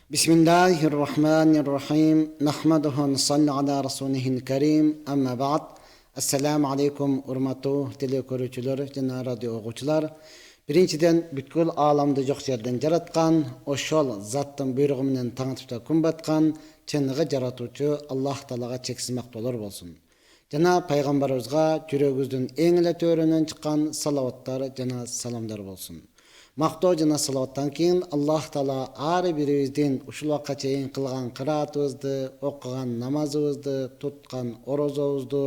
Bismillahirrahmanirrahim. Nahmaduhu wa nusalli ala rasulihil karim. Amma ba'd. Assalamu alaykum urmatli teleko'ruvchilar, jana radio o'quvchilar. Birinchidan butkul olamda yo'q yerdan yaratgan, o'shol zatdan buyrug'i bilan tanitibda kun batgan, chinlig'i yaratuvchi Alloh taolaga cheksiz maqtovlar bo'lsin. Jana payg'ambarimizga yuragimizdan eng to'rinan chiqqan salovatlar, jana salomlar bo'lsin. Maqtov jana salatdan keyin Alloh taolo har birimizdan ushul vaqtgacha qilgan qiraatimizni, o'qigan namozimizni, tutgan orozamizni,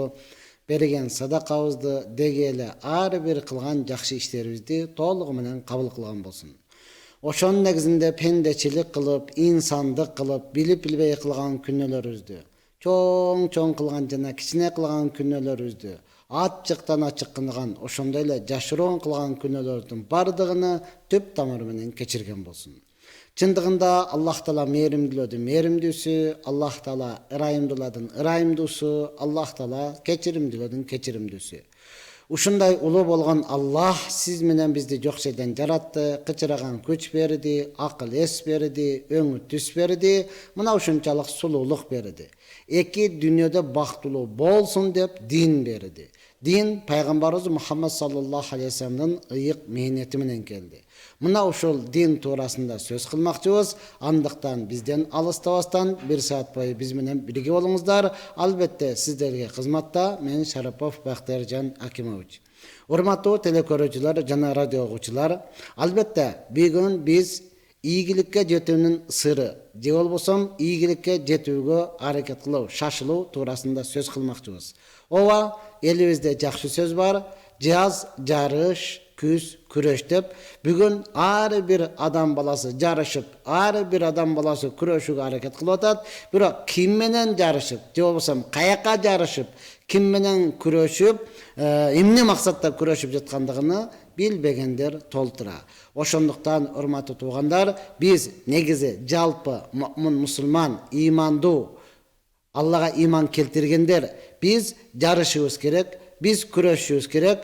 bergan sadaqamizni degeli har bir qilgan yaxshi ishlarimizni to'lig'i bilan qabul qilgan bo'lsin. O'shan negizinde pendechilik qilib, insonlik qilib, bilib-bilmay qilgan kunlarimizni, cho'ng qilgan jana kichkina qilgan kunlarimizni Açıqdan açıq qılgan, oşondayla jaşıron qılgan günlerden bardığını tüp tamır bilen keçirgen bolsun. Çındığında Allah Taala merimdilodi, merimdüsü, Allah Taala ırayımdıladın, ırayımdısı, Allah Taala keçirimdilodun, keçirimdüsü. Uşunday ulu bolgan Allah siz menen bizdi joq şeyden yarattı, qıçıragan güç berdi, akıl es berdi, öňü düs berdi, mına uşunçalyk sululuk berdi. Eki dünyada baxtulu bolsun dep din berdi. Din Peygamberimiz Muhammed sallallahu aleyhi ve sellem'den ıyık mehneti menen geldi. Mına uşul din to'rasında söz qilmoqchimiz. Andıqtan bizden alıstabastan bir saat boyu biz menen birge bolingizlar. Albatta sizlerge xizmatda men Sharapov Baxterjan Akimovich. Hurmatli teleko'ruvchilar, jana radio o'quvchilar, albatta bugun biz iyigilikka жетүүнүн sırrı, je bolbosam iyigilikka жетүүгө hareket kılуу, şaşılуу to'rasында söz qilmoqchimiz. Ova elimizde yaxshi söz var. Cihaz, jarış, küs, küreş dep bugün her bir adam balası jarışıp, her bir adam balası küreşüge hareket kılıp atat. Biroq kim menen jarışıp, je bolbosam kayakka jarışıp, kim menen küreşüp, emne maksatda küreşüp жаткандыгыны bilbegenler toltura. Oşonduktan hurmatly tuğanlar, biz negizi jalpı mu'min musulman, imandu, Allah'a iman keltirgenler, biz jarışыбыз керек, biz küreşýübüz керек.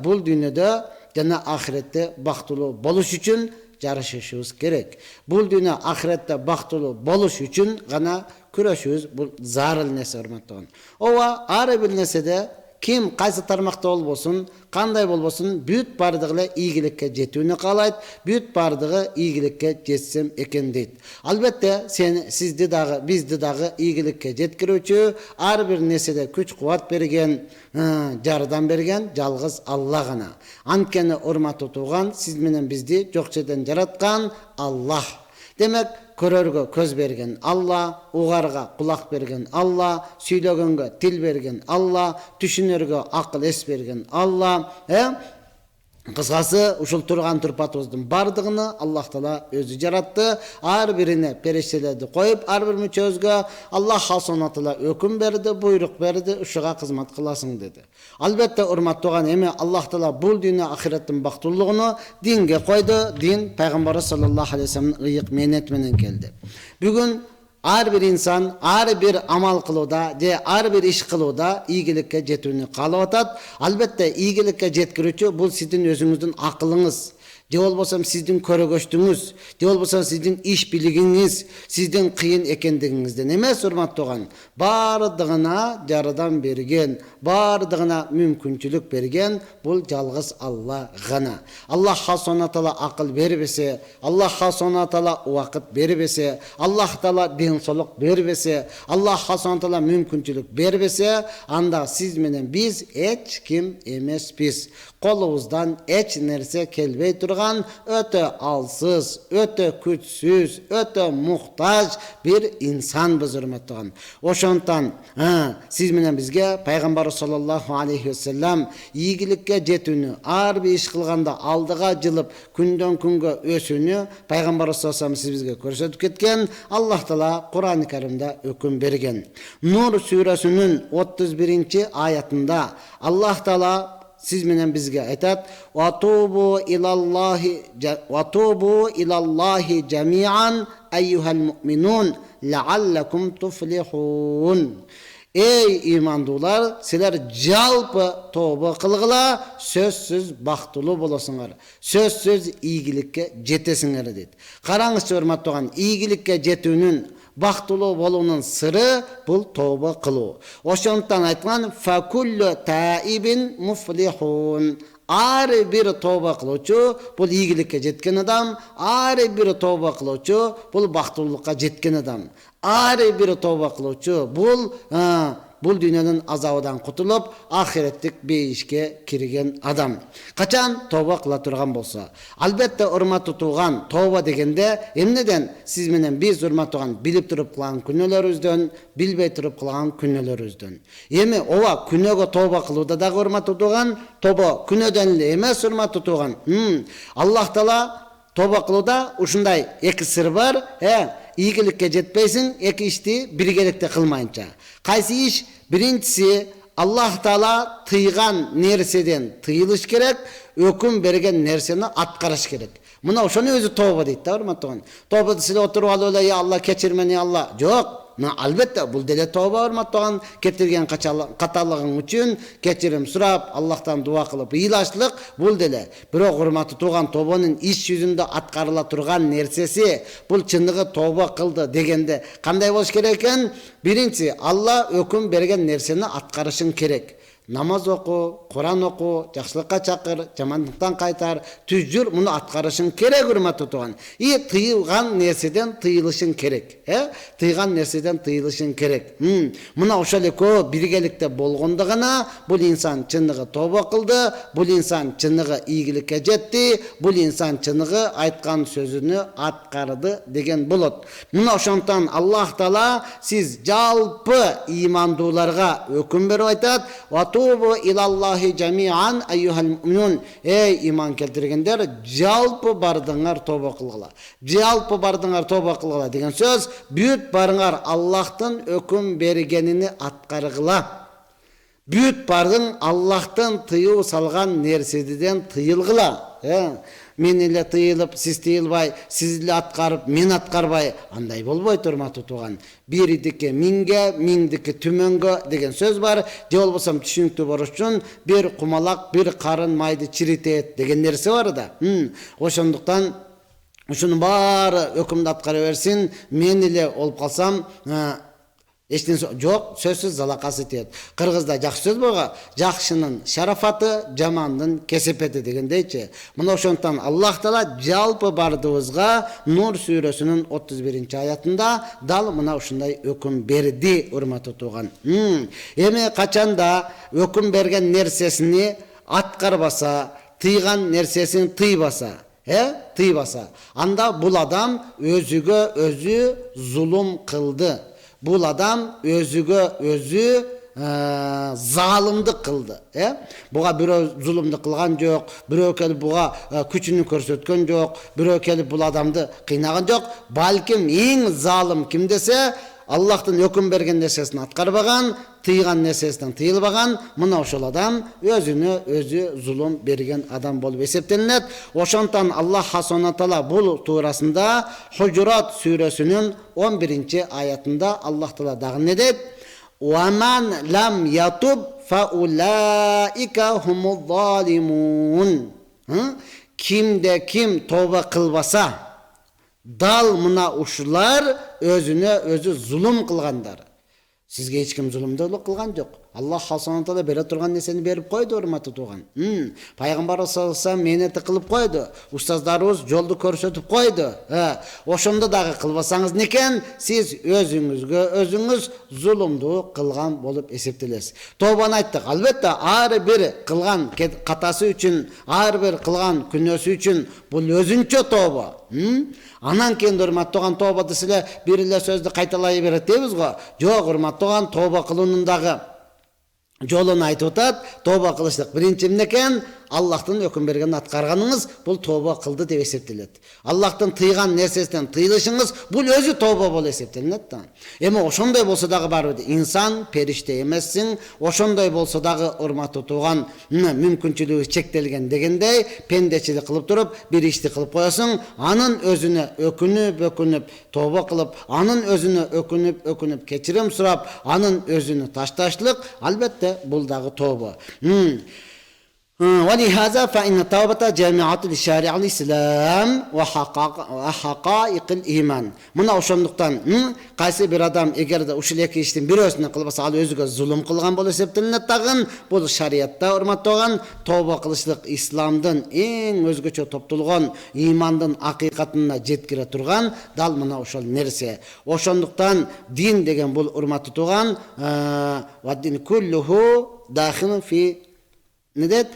Bul dünyada jana ahirette baxtulu boluş üçün jarışышыбыз керек. Bul dünya ahirette baxtulu boluş üçün gana küreşýübüz bu zarıl nese hurmatly. Ova har bir nesede kim qaysı tarmaqda bolsun, qanday bolbosun, büyüt bardığıyla iyigilikке жетүүnü qalayt, büyüt bardığı iyigilikке jetsem eken deyt. Albatta sizdi dağı, bizdi dağı iyigilikке jetkirүүчү, har bir nesede güç kuvvat bergen, jardan bergen жалгыз Allah gana. Ankeni hurmatly tuğan, siz menen bizdi jokçeden jaratkan Allah. Demek körörgө köz bergen Allah, ugarga kulak bergen Allah, süylөгөнгө til bergen Allah, düşünörgө akıl es bergen Allah. Kısası uşul turgan turpatыбыздын bardığını Allah Taala özü jarattı. Har birine periştelerdi koyup, har bir müçözgө Allah subhanahu taala öküm berdi, buyruk berdi, uşuga hizmet kılasın dedi. Albatta hurmatly tuğan, emi Allah Taala bul dünya ahiretin baxtulluğunu dinge koydu. Din Peygamber sallallahu aleyhi ve sellem'in ıyık mehneti menen geldi. Bugün har bir insan, har bir amal kılıda, har bir iş kılıda iyigilikке жетүүnü kalap atat. Albatta iyigilikке jetkirүүчү bu sizin özüңүздүн akılыңız. Je bolbosam sizdin körөгөчтүңүz, je bolbosam sizdin iş biliginiz, sizdin kıyın ekendigingizden emes hurmatly tuğan. Bardığına jaradan bergen, bardığına mümkünçülük bergen bul жалгыз Allah gana. Allah subhanahu taala akıl berbese, Allah subhanahu taala vakit berbese, Allah taala densoluk berbese, Allah subhanahu taala mümkünçülük berbese, anda siz menen biz hiç kim emespiz. Kolumuzdan hiç nerse kelbey turgan, öte alsız, öte küçsüz, öte muhtaç bir insan biz hurmatly tuğan. Oşondan siz menen bizge Peygamber sallallahu aleyhi ve sellem iyigilikке жетүүnü, har bir iş kılganda aldıga jılıp künden künge ösünü Peygamber sallallahu aleyhi ve sellem siz bizge körsetip ketken. Allah Taala Kur'an-ı Kerim'de hüküm bergen. Nur suresinin 31. ayetinde Allah Taala siz menen bizge aytat: "Vatubu ilallahi jami'an eyyuhel mu'minun la'allakum tuflihun." Ey imandуулар, силер жалпы тобо кылгыла, сөзсүз бактылуу болосуңар. Сөзсүз ийгиликке жетесиңер дейт. Караңызчы урматтуу, ийгиликке жетүүнүн, бактылуу болуунун сыры бул тобо кылуу. Ошондуктан айткан факуллу таибин муфлихун. Ар бир тобо кылуучу бул ийгиликке жеткен адам, ар бир тобо кылуучу бул бактылуулукка жеткен адам. Ар бир тобо кылуучу бул дүйнөнүн азабынан кутулуп, ахиреттик бейишке кирген адам. Качан тобо кыла турган болсо. Албетте урматтуу тууган, тобо дегенде эмнеден сиз менен биз урматтуу тууган билип туруп кылган күнөөлөрүбүздөн, билбей туруп кылган күнөөлөрүбүздөн. Эми ооба күнөөгө тобо кылууда дагы урматтуу тууган, тобо күнөөдөн эле эмес урматтуу тууган. Аллах Таала тобо кылууда ушундай эки сыр бар. Ийгиликке жетпейсиң, эки ишти биргеликте кылмайынча. Кайсы иш? Биринчиси, Аллах Таала тыйган нерседен тыйылыш керек, өкүм берген нерсени аткарыш керек. Мына ошону өзү тобо дейт да, урматтуу. Тобо силе отуруп алып эле, "Я Алла, кечир мени, Алла." Жок. Албетте бул деле тобо, урматтуу, кетирген каталыгың үчүн кечирим сурап, Аллахтан дуа кылып, ыйлашлык бул деле. Бирок урматтуу тууган, тобонун иш жүзүндө аткарыла турган нерсеси, бул чындыгы тобо кылды дегенде кандай болуш керек экен? Биринчи, Алла өкүм берген нерсени аткарышың керек. Намаз оку, Куран оку, жакшылыкка чакыр, жамандыктан кайтар, түз жүр, муну аткарышың керек, урматтуу тууган. Тыйылган нерседен тыйылышың керек. Тыйган нерседен тыйылышың керек. Мына ошол экөө биргеликте болгондо гана бул инсан чындыгы тобо кылды, бул инсан чындыгы ийгиликке жетти, бул инсан чындыгы айткан сөзүнү аткарды деген болот. Мына ошондон Аллах Таала сиз жалпы имандууларга өкүм берип айтат: "Ватубу илаллахи жамиан айюхал муъминун." Эй иман келтиргендер, жалпы бардыңар тобо кылгыла. Жалпы бардыңар тобо кылгыла деген сөз, бүт барыңар Аллахтын өкүм бергенини аткаргыла. Бүт бардың Аллахтын тыйуу салган нерседен тыйылгыла. Мен эле тыйылып, сиз тыйылбай, сиз эле аткарып, мен аткарбай, андай болбойт, урматтуу тууган. Биридики миңге, миңдики түмөнгө деген сөз бар. Же болбосо түшүнүктүү болуш үчүн бир кумалак, бир карын майды чиритет деген нерсе бар да. Ошондуктан ушунун баары өкүмдү аткара берсин, мен эле болуп калсам, жок, сөзсүз залакасы тиет. Кыргызда жакшы сөз бар, жакшынын шарафаты, жамандын кесепети дегендейчи. Мына ошондуктан Аллах Таала жалпы бардыбызга Нур сүрөсүнүн 31-аятында дал мына ушундай өкүм берди, урматтуу тууган. Эми качанда өкүм берген нерсесини аткарбаса, тыйган нерсесин тыйбаса, анда бул адам өзүгө өзү зулум кылды. Бул адам өзүгө өзү залымдык кылды. Буга бирөө зулумдук кылган жок, бирөө келип буга күчүнү көрсөткөн жок, бирөө келип бул адамды кыйнаган жок. Балким эң залым ким десе, Аллахтын өкүм берген нерсесин аткарбаган, тыйган нерсесинен тыйылбаган, мына ошол адам өзүнө өзү зулум берген адам болуп эсептелинет. Ошондон Аллах Субхана Таала бул туурасында Хужурат сүрөсүнүн 11-аятында Аллах Таала дагы не дейт? "Ваман лам ятуб фаулаика хумуз залимун." Кимде ким тоба кылбаса, дал мына ушулар өзүнө өзү зулум кылгандар. Сизге эч ким зулумдуулук кылган жок. Аллах Субхана Таала бере турган нерсени берип койду, урматтуу тууган. Пайгамбар саллаллаху алейхи менети кылып койду. Устаздарыбыз жолду көрсөтүп койду. Ошондо дагы кылбасаңыз некен, сиз өзүңүзгө өзүңүз зулумдуу кылган болуп эсептелесиз. Тобаны айттык. Албетте ар бир кылган катасы үчүн, ар бир кылган күнөөсү үчүн бул өзүнчө тобо. Анан кийин урматтуу тободу силе бир эле сөздү кайталай берет дейбиз го. Жок, урматтуу тобо кылуунун дагы жолун айтып атат. Тоба кылыштык. Биринчи эмне экен? Аллахтын өкүм берген аткарганыңыз бул тооба кылды деп эсептелет. Аллахтын тыйган нерсесинен тыйылышыңыз бул өзү тооба болуп эсептелет да. Эми ошондой болсо дагы барбы? Инсан периште эмессиң, ошондой болсо дагы урматтуу тууган, мүмкүнчүлүгү чектелген дегендей пендечилик кылып туруп бир ишти кылып коесуң, анын өзүнө өкүнүп тооба кылып, анын өзүнө өкүнүп кечирим сурап, анын өзүнө ташташлык, албетте бул дагы тооба. ولهذا فإن التوبة جامعة لشارع الإسلام وحقائق الإيمان. Мына ошондуктан кайсы бир адам эгерде ушул эки иштин бирөөсүнө кылбаса, ал өзүгө зулум кылган болуп эсептелет дагы. Бул шариятта урматтаган тооба кылышлык исламдын эң өзгөчө топтолгон имандын акыйкатына жеткире турган дал мына ошол нерсе. Ошондуктан дин деген бул урматтуу туган ва дин куллуху дахилун фи ندت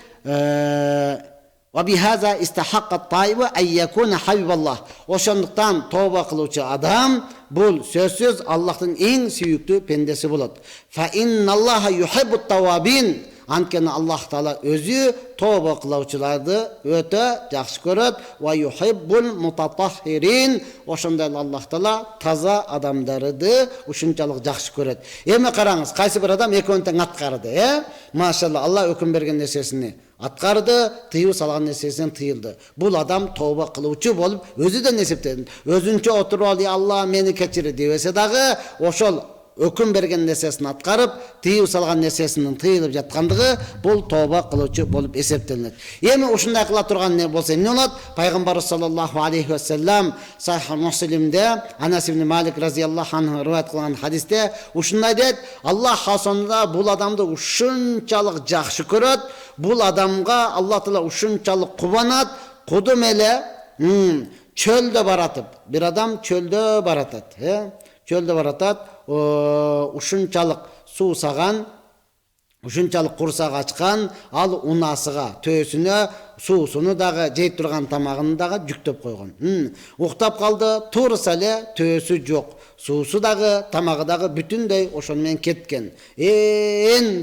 وبهذا استحق الطائب أن يكون حبيب الله. Ошондуктан тооба кылуучу адам бул сөзсүз Аллахтын эң сүйүктүү пендеси болот. Fa inna Allaha yuhibbut tawabin. Анткени Аллах Таала өзү тооба кылуучуларды өтө жакшы көрөт. Ва юхиббул мутатаххирин. Ошондой Аллах Таала таза адамдарды ушунчалык жакшы көрөт. Эми караңыз, кайсы бир адам экөөнү тең аткарды, Машалла, Алла өкүм берген нерсесини аткарды, тыюу салган нерсесинен тыйылды. Бул адам тооба кылуучу болуп өзүдөн эсептенет. Өзүнчө отуруп алып, Алла мени кечир дебесе дагы, ошол өкүм берген нерсесин аткарып, тыюу салган нерсесинин тыйылып жаткандыгы бул тооба кылуучу болуп эсептелет. Эми ушундай кыла турган не болсо эмне болот? Пайгамбар саллаллаху алейхи ва саллям Сахих Муслимде Анас ибн Малик разияллаху анху риваят кылган хадисте ушундай дейт: Аллах хасонда бул адамды ушунчалык жакшы көрөт, бул адамга Аллах Таала ушунчалык кубанат, кудум эле чөлдө баратып, бир адам чөлдө баратат, чөлдө баратат, ушунчалык суусаган, ушунчалык курсак ачкан, ал унасыга, төөсүнө суусуну дагы, жейт турган тамагын дагы жүктөп койгон. Уктап калды, турса эле төөсү жок, суусу дагы, тамагы дагы бүтүндөй ошону менен кеткен.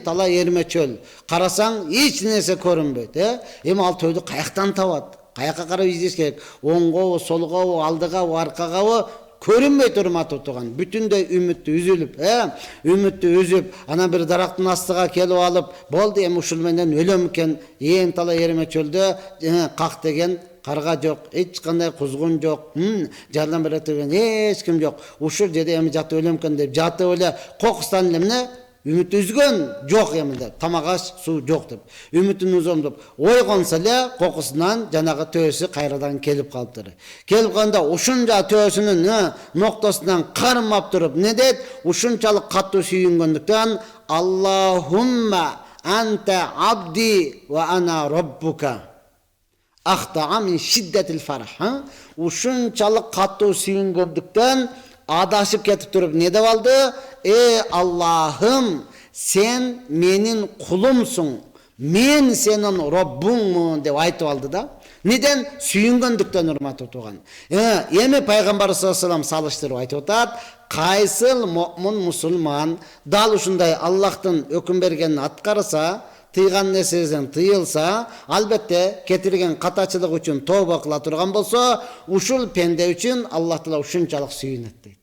Талай эрме чөл. Карасаң эч нерсе көрүнбөйт, Эми ал төөдү каяктан табат? Каякка карап издеш керек? Оңгобу, солгобу, алдыгабы, аркагабы? Көрүнбөйт урматтуу туган. Бүтүндөй үмүттү үзүп, анан бир дарактын астыга келип алып, болду эми ушул менен өлөм экен, талай эрме чөлдө как деген карга жок, эч кандай кузгун жок, жардам бере турган эч ким жок. Ушул жерде эми жатып өлөм экен деп жатып эле кокустан эле эмне? Үмүт үзгөн жок эми деп, тамагаш суу жок деп. Үмүтүн үзөм деп ойгонсо эле кокусунан жанагы төөсү кайрадан келип калыптыр. Келип калганда ушунча төөсүнүн ноктосунан кармап туруп не дейт? Ушунчалык катуу сүйүнгөндүктөн Аллахумма анта абди ва ана роббука. Ахтаа мин шиддатил фарх. Ушунчалык катуу сүйүнгөндүктөн адашып кетип туруп не деп алды? Аллахым, сен менин кулумсуң, мен сенин Роббуңмун деп айтып алды да. Неден? Сүйүнгөндүктөн, урматтуу туган. Эми пайгамбар саллаллаху алейхи ва саллям салыштырып айтып атат: кайсыл мусулман дал ушундай Аллахтын өкүм бергенин аткарса, тыйган нерсесинен тыйылса, албетте кетирген катачылык үчүн тооба кыла турган болсо, ушул пенде үчүн Аллах Таала ушунчалык сүйүнөт дейт.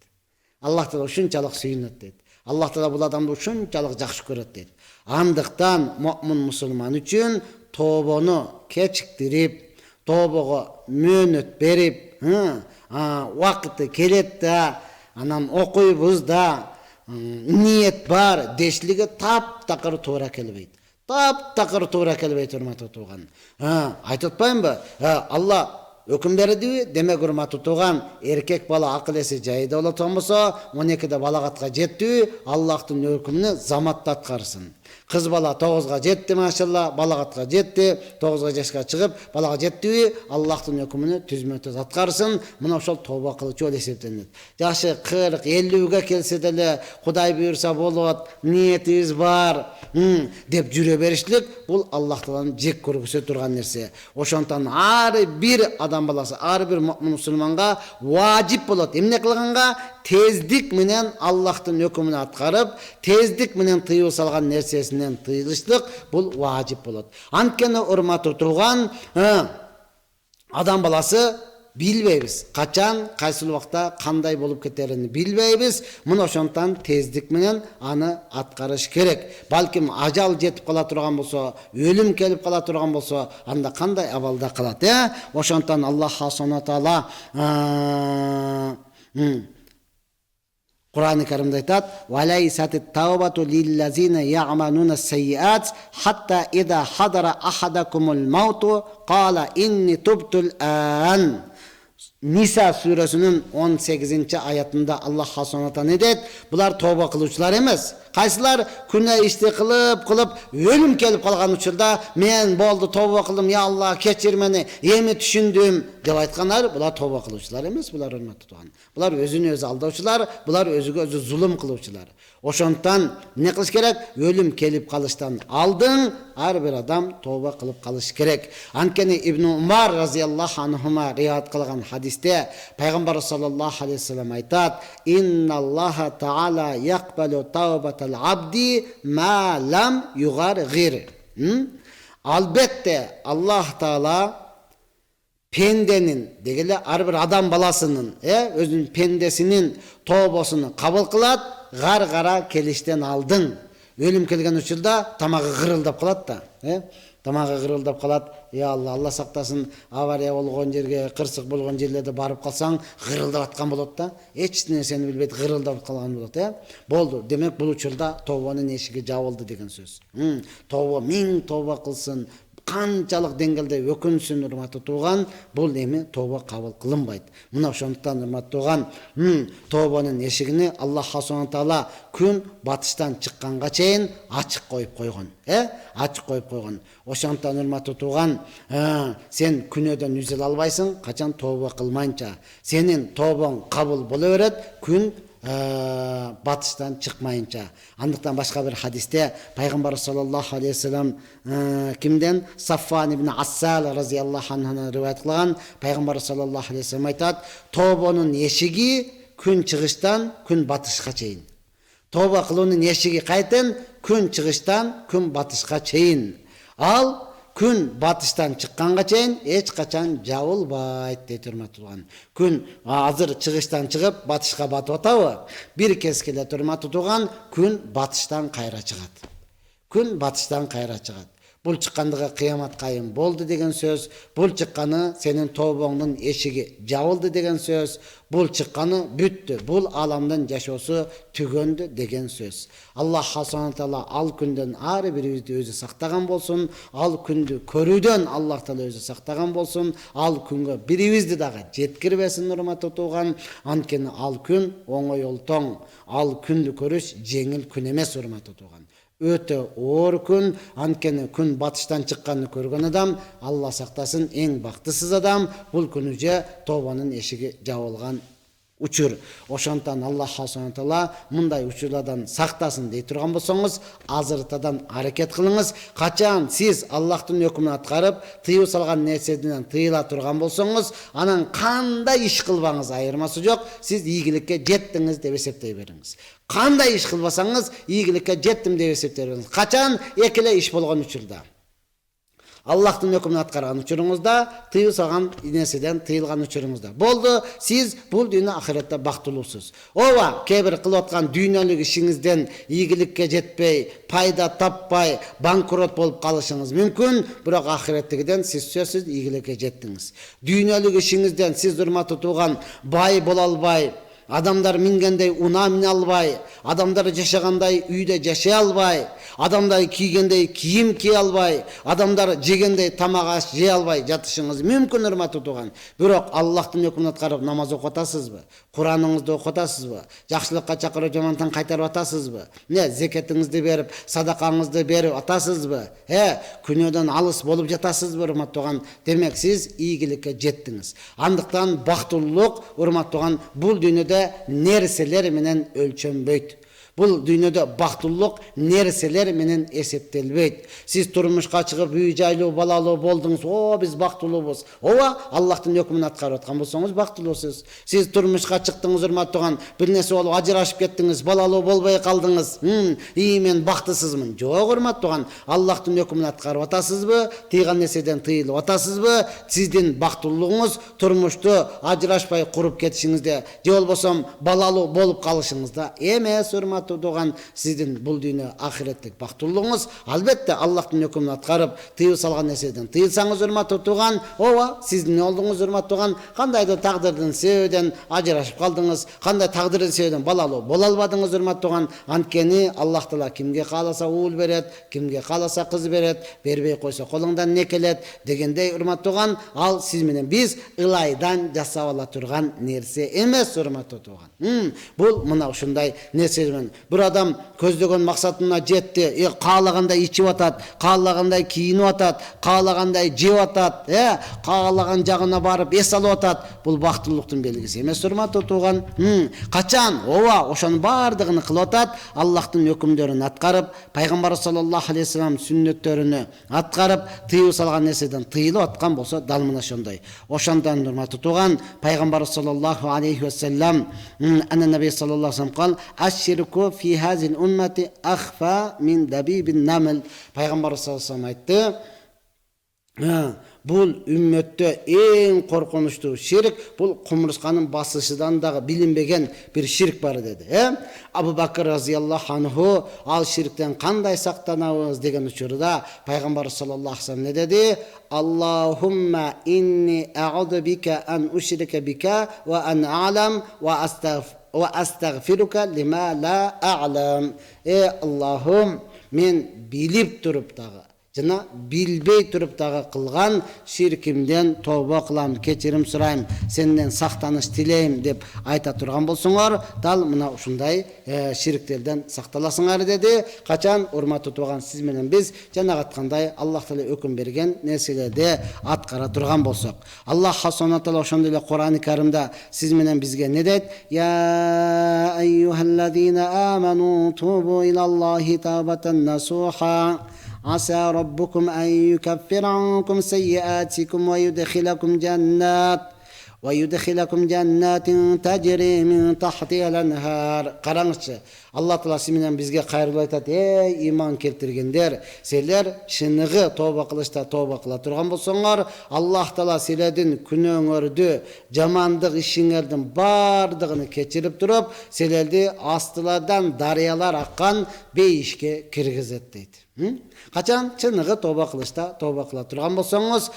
Аллах Таала ушунчалык сүйүнөт дейт. Аллах Таала бул адамды ушунчалык жакшы көрөт дейт. Андыктан мусулман үчүн тообону кечиктирип, тообого мөөнөт берип, убакыты келет да, анан окуйбуз да, ниет бар дешлиги таптакыр туура келбейт. Таптакыр туура келбейт, урматтуу туган. Айтып атпаймынбы? Алла өкүм берди, демек урматтуу туган, эркек бала акыл эси жайда боло турган болсо, 12-де балагатка жетти, Аллахтын өкүмүнө заматта аткарсын. Кыз бала 9-га жетти, машалла, балагатка жетти, 9 жашка чыгып, балага жетти, Аллахтын өкүмүнө түзмө-түз аткарсын. Мына ошол тооба кылуучу болуп эсептелет. Жашы 40-50ге келсе деле, Кудай буйрса болот, ниетибиз бар, деп жүрө беришлик, бул Аллах Тааланын жек көргүсү турган нерсе. Ошондон ар бир адам баласы, ар бир мусулманга важип болот. Эмне кылганга? Тездик менен Аллахтын өкүмүн аткарып, тездик менен тыюу салган нерсе нерсесинен тыйылыштык бул важип болот. Анткени урматтуу тууган, адам баласы билбейбиz. Качан, кайсы убакта кандай болуп кетерин билбейбиз. Мына ошондон тездик менен аны аткарыш керек. Балким ажал жетип кала турган болсо, өлүм келип кала турган болсо, анда кандай абалда калат, Ошондон Аллах субхана таала Kur'an-ı Kerim'de aytat: "Velaysat tawbatu lillezine ya'maluna sayyi'at hatta idha hadara ahadakumul mautu qala inni tubtul an." Nisa suresinin 18. ayetinde Allah Subhanahu ne dedi? Bular tövbe kılıçlar emas. Qaysilar күнә ишти кылып өлүм келип калган учурда мен болду тövbe кылдым, я Аллах кечир мени, эми түшүндүм деп айткандар, булар тövbe кылуучулар эмес, булар урматтуу туган. Булар өзүн өзү алдаучулар, булар өзүгө өзү зулум кылуучулар. Ошондон не кылыш керек? Өлүм келип калыштан алдын ар бир адам тövbe кылып калыш керек. Анткени Ибн Умар разияллаху анхума рият кылган хадисте пайгамбар саллаллаху алейхи вассалам айтат: "Инналлаха таала яқбалу тавбатал абди ма лам югаргир." Албетте Аллах таала пенденин, дегеле ар бир адам баласынын, өзүнүн пендесинин тобосун кабыл кылат, гар-гара келиштен алдын. Өлүм келген учурда тамагы гырылдап калат да, тамагы гырылдап калат. Я Алла, Алла сактасын, авария болгон жерге, кырсык болгон жерлерде барып калсаң, гырылдап аткан болот да. Эч нерсени билбейт, гырылдап калган болот, Болду. Демек бул учурда тобонун эшиги жабылды деген сөз. Тобо миң тобо кылсын, канчалык деңгээлде өкүнсүн урматтуу тууган, бул эми тобо кабыл кылынбайт. Мына ошондуктан урматтуу тууган, тобонун эшигини Аллах субхана таала күн батыштан чыкканга чейин ачык коюп койгон, ачык коюп койгон. Ошондуктан урматтуу тууган, сен күнөөдөн үзүл албайсың, качан тобо кылмайынча. Сенин тобоң кабыл боло берет, күн батыштан чыкмайынча. Андыктан башка бир хадисте пайгамбар саллаллаху алейхи вассалам кимден? Саффан ибн Ассал разияллаху анхудан риваят кылган. Пайгамбар саллаллаху алейхи вассалам айтат: "Тобонун эшиги күн чыгыштан күн батышка чейин." Тоба кылуунун эшиги кайтын күн чыгыштан күн батышка чейин. Ал күн батыштан чыкканга чейин эч качан жабылбайт дейт урматтуу тууган. Күн азыр чыгыштан чыгып батышка батып атабы? Бир кез келет урматтуу тууган, күн батыштан кайра чыгат. Күн батыштан кайра чыгат. Бул чыккандыгы кыямат кайым болду деген сөз. Бул чыкканы сенин тобоңдун эшиги жабылды деген сөз. Бул чыкканы бүттү. Бул аламдын жашоосу түгөндү деген сөз. Аллах субхана таала ал күндөн ар бирибизди өзү сактаган болсун. Ал күндү көрүүдөн Аллах таала өзү сактаган болсун. Ал күнгө бирибизди дагы жеткирбесин урматтуу тууган. Анткени ал күн оңой олтоң. Ал күндү көрүш жеңил күн эмес урматтуу тууган. Өтө оор күн. Анткени күн батыштан чыкканды көргөн адам, Алла сактасын, эң бактысыз адам. Бул күнү же тобонун эшиги жабылган учур. Ошондон Аллах субхана таала мындай учурлардан сактасын дей турган болсоңуз, азыртадан аракет кылыңыз. Качан сиз Аллахтын өкүмүн аткарып, тыюу салган нерседен тыйыла турган болсоңуз, анан кандай иш кылбаңыз айырмасы жок, сиз ийгиликке жеттиңиз деп эсептей бериңиз. Кандай иш кылбасаңыз, ийгиликке жеттим деп эсептей бериңиз. Качан экиле иш болгон учурда, Аллахтын өкүмүн аткарган учуруңузда, тыюу салган нерседен тыйылган учуруңузда болду, сиз бул дүйнө ахиретте бактылуусуз. Ооба, кээ бир кылып аткан дүйнөлүк ишиңизден ийгиликке жетпей, пайда таппай, банкрот болуп калышыңыз мүмкүн, бирок ахиреттегиден сиз сөзсүз ийгиликке жеттиңиз. Дүйнөлүк ишиңизден сиз урматтуу тууган бай боло албай, адамдар мингендей унаа мине албай, адамдар жашагандай үйдө жашай албай, адамдар кийгендей кийим кие албай, адамдар жегендей тамак аш жей албай жатышыңыз мүмкүн урматтуу тууган. Бирок Аллахтын өкүмүн аткарып намаз окуп атасызбы? Кураныңызды окуп атасызбы? Жакшылыкка чакырып жамандыктан кайтарып атасызбы? Зекетиңизди берип, садакаңызды берип атасызбы? Күнөөдөн алыс болуп жатасызбы урматтуу тууган? Демек сиз ийгиликке жеттиңиз. Андыктан бактылуулук урматтуу тууган бул дүйнөдө нерселер менен өлчөнбөйт. Бул дүйнөдө бактылык нерселер менен эсептелбейт. Сиз турмушка чыгып үй жайлуу балалуу болдуңуз, о биз бактылуубуз. Ооба, Аллахтын өкмүн аткарып аткан болсоңуз бактылуусуз. Сиз турмушка чыктыңыз, урматтаган, бир нерсе болуп ажырашып кеттиңиз, балалуу болбой калдыңыз. Мен бактысызмын. Жок, урматтаган, Аллахтын өкмүн аткарып атасызбы? Тыйган нерседен тыйылып атасызбы? Сиздин бактылыгыңыз турмушту ажырашпай куруп кетишиңизде, же болбосо балалуу болуп калышыңызда эмес, урматтаган. Сиздин бул дүйнө ахиреттик бактылыгыңыз албетте Аллахтын өкмүн аткарып тыйып салган нерседен тыйылсаңыз, урматтаган, ооба, сиздин олдуңуз, урматтаган, кандайдыр тагдырдын себебинен ажырашып калдыңыз, кандай тагдырдын себебинен балалуу боло албадыңыз, урматтаган. Анткени Аллах Таала кимге кааласа уул берет, кимге кааласа кыз берет, бербей койсо колуңдан не келет дегендей, урматтаган, ал сиз менен биз ылайдан жасап ала турган нерсе эмес, урматтаган. Бул мына ушундай нерсе менен бир адам көздөгөн максатына жетти, каалагандай ичип атат, каалагандай кийинип атат, каалагандай жеп атат, каалаган жагына барып эс алып атат. Бул бактылыктын белгиси эмес, урматтаган. Качан ооба ошонун бардыгын кылып атат, Аллахтын өкүмдөрүн аткарып, пайгамбар саллаллаху алейхи вассалам сүннөттөрүнө аткарып, тыйып салган нерседен тыйылып аткан болсо дал мына ошондой. Ошондон урматтаган, пайгамбар саллаллаху алейхи вассалам, аннаби саллаллаху алейхи вассалам кал: "Ашшируку фи хазил уммати ахфа мин дабибин намл." Пайгамбар саллаллаху алейхи вассалам айтты, бул үммөттө эң коркунучтуу ширк бул кумурсканын басышыдан дагы билинбеген бир ширк бар деди. Абу Бакр разияллаху анху ал ширктен кандай сактанабыз деген учурда пайгамбар саллаллаху алейхи вассалам не деди? Аллахумма инни а'уду бика ан ушрика бика ва ан а'лам ва астагфирука лима ла а'лам. Аллахум, мен билип туруп дагы жана билбей туруп дагы кылган ширкимден тооба кылам, кечирим сурайм, сенден сактаныш тилейм деп айта турган болсоңор, дал мына ушундай ширктерден сакталасыңар деди. Качан? Урматтуу сиз менен биз жанагы айткандай Аллах Таала өкүм берген нерселерди аткара турган болсок. Аллах Субхана Таала ошондой эле Кур'ан-ы Каримде сиз менен бизге не дейт? Я айюхаллазина аману тубу илаллахи тавбатан насуха. عسى ربكم أن يكفر عنكم سيئاتكم ويدخلكم جنات تجري من تحتها الأنهار. Караңызчы, Аллах Таала менен бизге кайрылып айтат: иман келтиргендер, силер чыныгы тооба кылышта тооба кыла турган болсоңор, Аллах Таала силердин күнөөңөрдү, жамандык ишиңердин бардыгын кечирип туруп, силерди астылардан дарыялар аккан бейишке киргизет дейт. Качан? Чыныгы тооба кылышта тооба кыла турган болсоңуз,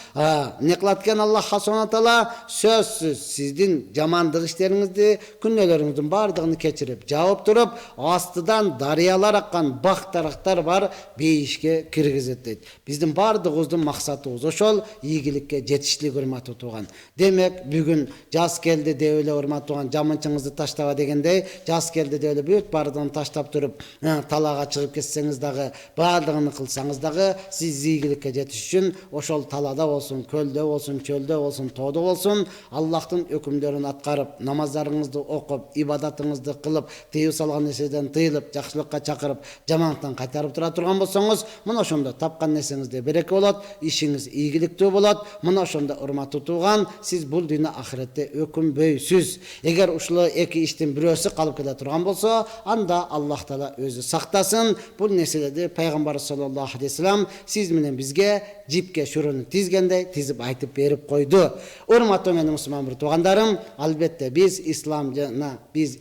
не кылат экен Аллах Субхана Таала? Сөзсүз сиздин жамандык иштериңизди, күнөөлөрүңүздүн бардыгын кечирип, жаап туруп, астыдан дарыялар аккан бактарактар бар бейишке киргизет дейт. Биздин бардыгыбыздын максатыбыз ошол, ийгиликке жетиштик, урматтуу тууган. Демек, бүгүн жаз келди деп эле, урматтуу тууган, жаманчыңызды таштаба дегендей, жаз келди деп эле бүт бардыгын таштап туруп, талаага чыгып кетсеңиз дагы, бардыгын кылсаңыз дагы, сиз ийгиликке жетиш үчүн ошол талада болсун, көлдө болсун, чөлдө болсун, тоодо болсун, Аллахтын өкүмдөрүн аткарып, намаздарыңызды окуп, ибадатыңызды кылып, тыйып салган нерседен тыйылып, жакшылыкка чакырып, жамандыктан кайтарып тура турган болсоңуз, мына ошондо тапкан нерсеңизде береке болот, ишиңиз ийгиликтүү болот. Мына ошондо урматтуу тууган, сиз бул дүйнө ахиретте өкүнбөйсүз. Эгер ушул эки иштин бирөөсү калып келе турган болсо, анда Аллах Таала өзү сактасын. Бул нерселерди пайгамбар саллаллаху алейхи вассалам сиз менен бизге жипке шуруну тизгендей тизип айтып берип койду. Урматтуу менин мусулман бир туугандарым, албетте биз ислам жана биз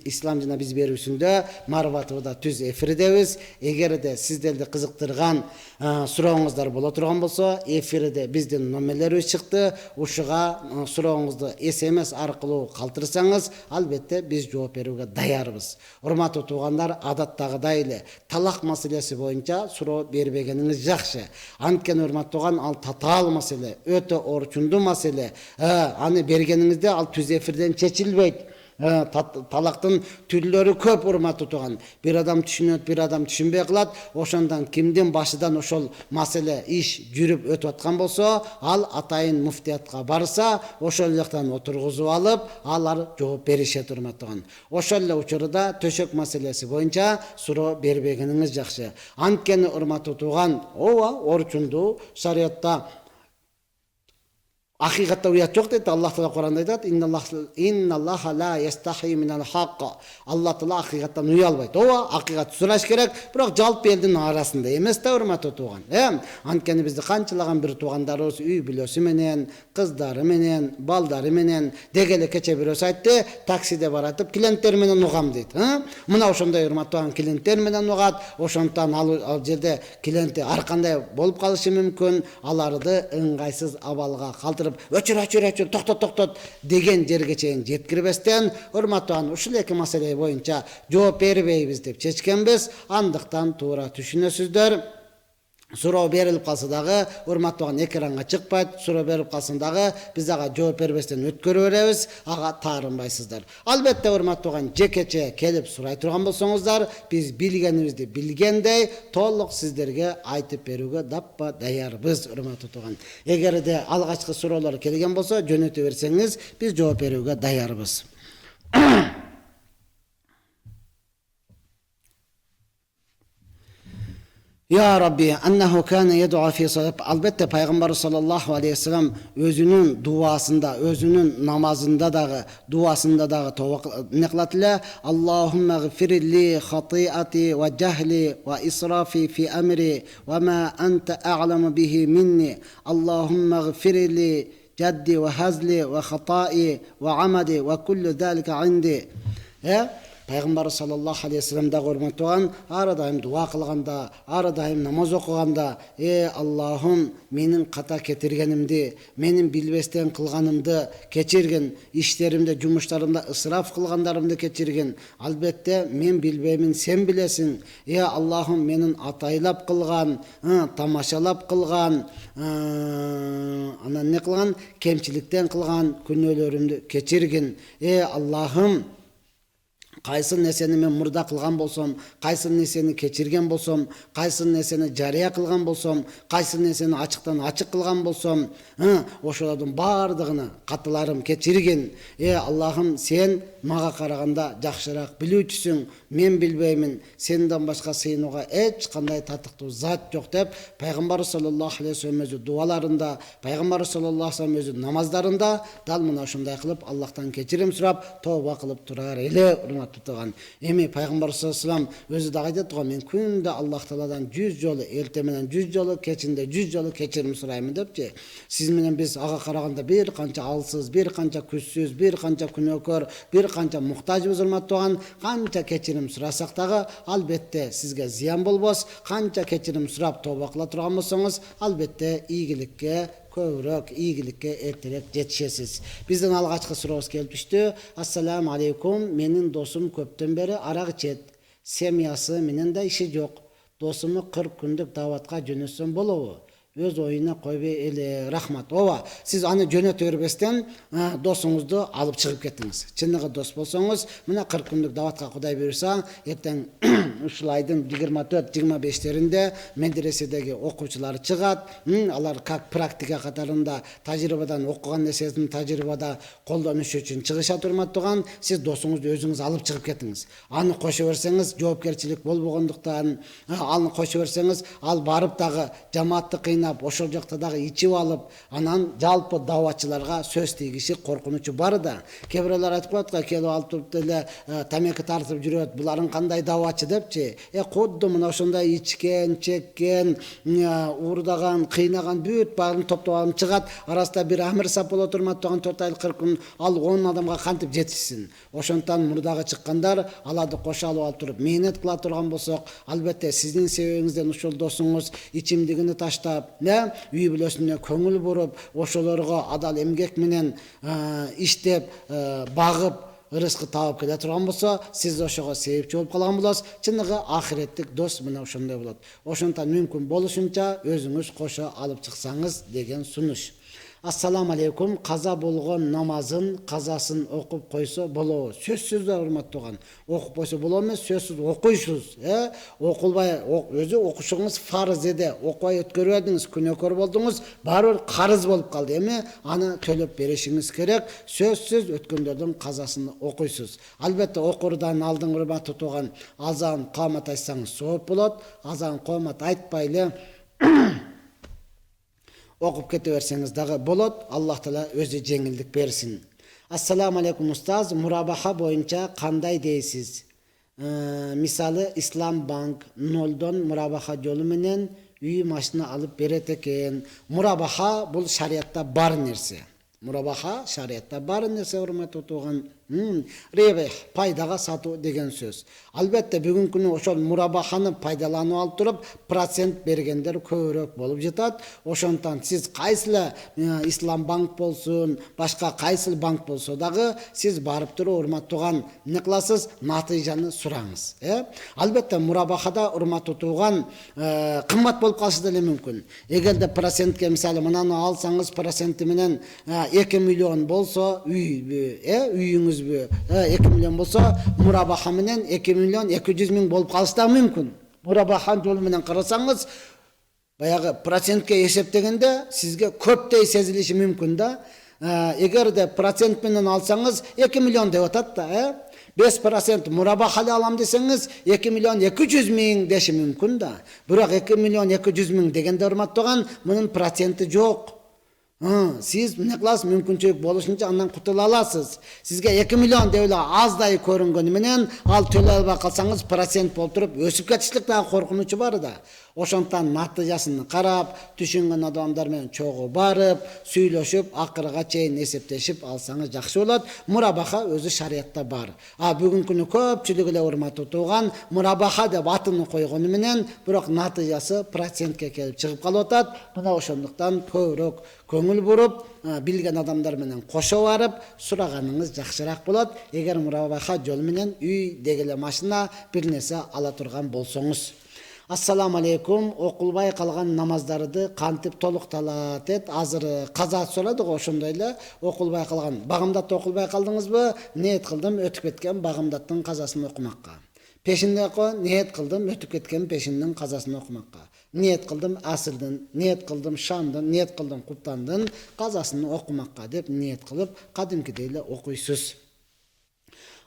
берүүсүндө Марватыбызда түз эфирдебиз. Эгерде сиздерди кызыктырган сурооңуздар боло турган болсо, эфирде биздин номерлерибиз чыкты. Ушуга сурооңузду SMS аркылуу калтырсаңыз, албетте биз жооп берүүгө даярбыз. Урматтуу туугандар, адаттагыдай эле талак маселеси боюнча суроо бербегениңиз жакшы. Анткени урматтуу тууган, ал татаал маселе, өтө орчундуу маселе. Аны бергениңизде ал түз эфирден чечилбейт. талактын түрлөрү көп урматтуу тууган. Бир адам түшүнөт, бир адам түшүнбөй калат. Ошондон кимдин башыдан ошол маселе иш жүрүп өтүп аткан болсо, ал атайын муфтиятка барса, ошол жактан отургузуп алып, алар жооп беришет урматтуу. Ошол эле учурда төшөк маселеси боюнча суроо бербегениңиз жакшы. Анткени урматтуу тууган, орчунду шариатта Акыйкатта уят жок дейт. Аллах Таала Куранда айтат: "Инналлаха ла ястахи минал хакка." Аллах Таала акыйкаттан уялбайт. Акыйкат сураш керек, бирок жалпы элдин арасында эмес да, урматтуу тууган. Анткени бизди канчалаган бир туугандарыбыз үй бүлөсү менен, кыздары менен, балдары менен дегеле кече бирөөсү айтты, таксиде баратып клиенттер менен угам дейт. Мына ошондой урматтуу клиенттер менен угат, ошондон ал жерде клиенти ар кандай болуп калышы мүмкүн, аларды ыңгайсыз абалга калтырып өчүр токтот деген жерге чейин жеткирбестен, урматтуу ушул эки маселе боюнча жооп бербейбиз деп чечкенбиз. Андыктан туура түшүнөсүздөр. Суроо берилип калса дагы, урматтуу экранга чыкпайт. Суроо берип калсын дагы, биз ага жооп бербестен өткөрө беребиз. Ага таарынбайсыздар. Албетте урматтуу жекече келип сурай турган болсоңуздар, биз билгенибизди билгендей толук сиздерге айтып берүүгө даппа даярбыз, урматтуу тууган. Эгерде алгачкы суроолор келген болсо, жөнөтө берсеңиз, биз жооп берүүгө даярбыз. Ya Rabbi, annahu kana yed'u fi salat. Albatta Peygamber sallallahu aleyhi ve sellem özünün duasında, özünün namazında da, duasında da ne kılatla? Allahümme gfirli hati'ati ve cehli ve israfi fi emri ve ma ente a'lamu bihi minni. Allahümme gfirli ceddi ve hazli ve hatai ve amadi ve kullu zalika indi. Peygamber sallallahu aleyhi ve sellem de hurmatlagan, aradayım dua kılganda, aradayım namaz okuganda, Allah'ım menin kata ketirgenimdi, menin bilbesten kılganımdı keçirgin, işlerimde, cumuşlarımda ısraf kılganlarımdı keçirgin. Albatta men bilbemin sen bilesin. Allah'ım menin ataylap kılgan, tamaşalap kılgan, ne kılgan, kemçilikten kılgan günölörümdü keçirgin. Allah'ım Qaysı neseni men murda kılgan bolsam, qaysı neseni keçirgen bolsam, qaysı neseni jarыя kılgan bolsam, qaysı neseni açıktan açık kılgan bolsam, oşoladın bardığını katılarım keçirgen. Allah'ım sen maga karaganda jakşırak bilүүчүсүң, men bilbeymin, senden başka sıyınıga hiç kanday tatыктуу zat yok dep Peygamber sallallahu aleyhi ve sellem özü dualarında, Peygamber sallallahu aleyhi ve sellem özü namazlarında dal mına şunday kılıp Allah'tan keçirim surap tövbe kılıp turar ele tutugan. Emi Peygamber sallallahu aleyhi ve sellem özü de aytат tugan, men күндө Allah Taala'dan 100 жолу, эртемenen 100 жолу, кечинде 100 жолу keçirim surayмын депчи. Siz менен биз ага караганда бир канча алсыз, бир канча күчсүз, бир канча күнөөкөр, бир канча muhtajбыз урматтууган, канча keçirim сурасак дагы албетте сизге зыян болбос. Канча keçirim сурап тооба кыла турган болсоңуз, албетте ийгиликке көбүрөөк, ийгиликке эртерээк жетишесиз. Биздин алгачкы сурообуз келип түштү. Ассаламу алейкум, менин досум көптөн бери арак ичет. Семьясы менен да иши жок. Досуму 40 күндүк даватка жөнөтсөм болобу? Өз оюна койбой эле. Рахмат. Сиз аны жөнөтө бербестен досуңузду алып чыгып кеттиңиз. Чыныгы дос болсоңуз, мына 40 күндүк даватка Кудай буйрса, эртең ушул айдын 24-25-теринде медреседеги окуучулар чыгат. Алар как практика катарында тажрыйбадан окуган нерсесин тажрыйбада колдонуш үчүн чыгышат урматтууган. Сиз досуңузду өзүңүз алып чыгып кеттиңиз. Аны кошо берсеңиз жоопкерчилик болбогондуктан, аны кошо берсеңиз, ал барып дагы жамаатты ошол жакта дагы ичип алып, анан жалпы даватчыларга сөз тийгиши коркунучу бар да. Кээ бирлер айтып коет, келип алып эле тамеки тартып жүрөт, буларын кандай даватчы депчи. Кодду мына ошондой ичкен, чеккен, уурдаган, кыйнаган бүт баарын топтоп алып чыгат. Арасында бир амир сап болот урматтууган 4 айлык 40 күн ал 10 адамга кантип жетишсин. Ошондон мурдагы чыккандар аларды кошо алып туруп мээнет кыла турган болсок, албетте сиздин себебиңизден ушул досуңуз ичимдигини таштап, үй бүлөсүнө көңүл буруп, ошолорго адал эмгек менен иштеп, багып, ырыскы таап келе турган болсо, сиз ошого себепчи болуп калган болосуз. Чыныгы ахиреттик дос мына ошондой болот. Ошондон мүмкүн болушунча өзүңүз кошо алып чыксаңыз деген сунуш. Assalamu aleykum. Kaza болгон намазын казасын окуп койсо болобу? Сөзсүз да урматтаган. Окуп койсо болобу эмес, сөзсүз окуйсуз. Окулбай, өзү окушуңуз фарыз эди. Окубай өткөрбөдүңүз, күнөөкөр болдуңуз, баары бир карыз болуп калды. Эми аны төлөп беришиңиз керек. Сөзсүз өткөндөрдүн казасын окуйсуз. Албетте окурдан алдын урматтуу туган азан камат айтсаңыз сооп болот. Азан камат айтпай эле окуп кете берсеңиз дагы болот. Аллах Таала өзү жеңилдик берсин. Ассаламу алейкум устаз, мурабаха боюнча кандай дейсиз? Мисалы Ислам банк 0дон мурабаха жолу менен үй машина алып берет экен. Мурабаха бул шариатта бар нерсе. Мурабаха шариатта бар нерсе, урматтуу туган. Ребех, пайдага сатуу деген сөз. Албетте бүгүнкү күнү ошол мурабаханы пайдаланып алып туруп, процент бергендер көбүрөөк болуп жатат. Ошондон сиз кайсыл Ислам банк болсун, башка кайсыл банк болсо дагы сиз барып туруп урматтуу туган эмне кыласыз? Натыйжаны сураңыз. Албетте мурабахада урматтуу туган кымбат болуп калышы деле мүмкүн. Эгерде процентке мисалы мынаны алсаңыз проценти менен 2 миллион болсо үйүңүз 2 миллион болсо мурабаха менен 2 миллион 200 миң болуп калышы да мүмкүн. Мурабахан жолу менен карасаңыз, баягы процентке эсептегенде сизге көптөй сезилиши мүмкүн да. Эгерде процент менен алсаңыз 2 миллион деп атат да, 5% мурабахали алам десеңиз 2 миллион 200 миң деши мүмкүн да. Бирок 2 миллион 200 миң дегенде урматтаган мунун проценти жок. Сиз эмне кыласыз? Мүмкүнчүлүк болушунча андан кутула аласыз. Сизге 2 миллион деп эле аздай көрүнгөнү менен ал төлөй албай калсаңыз процент болуп туруп өсүп кетишлик дагы коркунучу бар да. Ошондон натыйжасын карап, түшүнгөн адамдар менен чогуу барып, сүйлөшүп, акырга чейин эсептешип алсаңыз жакшы болот. Мурабаха өзү шариатта бар. Бүгүнкү күнү көпчүлүк эле урматтуу туган мурабаха деп атын койгону менен, бирок натыйжасы процентке келип чыгып калып атат. Мына ошондуктан көбүрөөк көңүл буруп, билген адамдар менен кошо барып, сураганыңыз жакшыраак болот. Эгер мурабаха жол менен үй дегеле машина бир нерсе ала турган болсоңуз. Ассаламу алейкум. Окулбай калган намаздарды кантип толукталат? Азыр каза сурады го, ошондой эле окулбай калган. Багымдатта окулбай калдыңызбы? Ниет кылдым өтүп кеткен багымдаттын казасын окумакка. Пешинде ниет кылдым өтүп кеткен пешиндин казасын окумакка. Ниет кылдым асырдын, ниет кылдым шамдын, ниет кылдым куптандын казасын окумакка деп ниет кылып кадимкидей эле окуйсуз.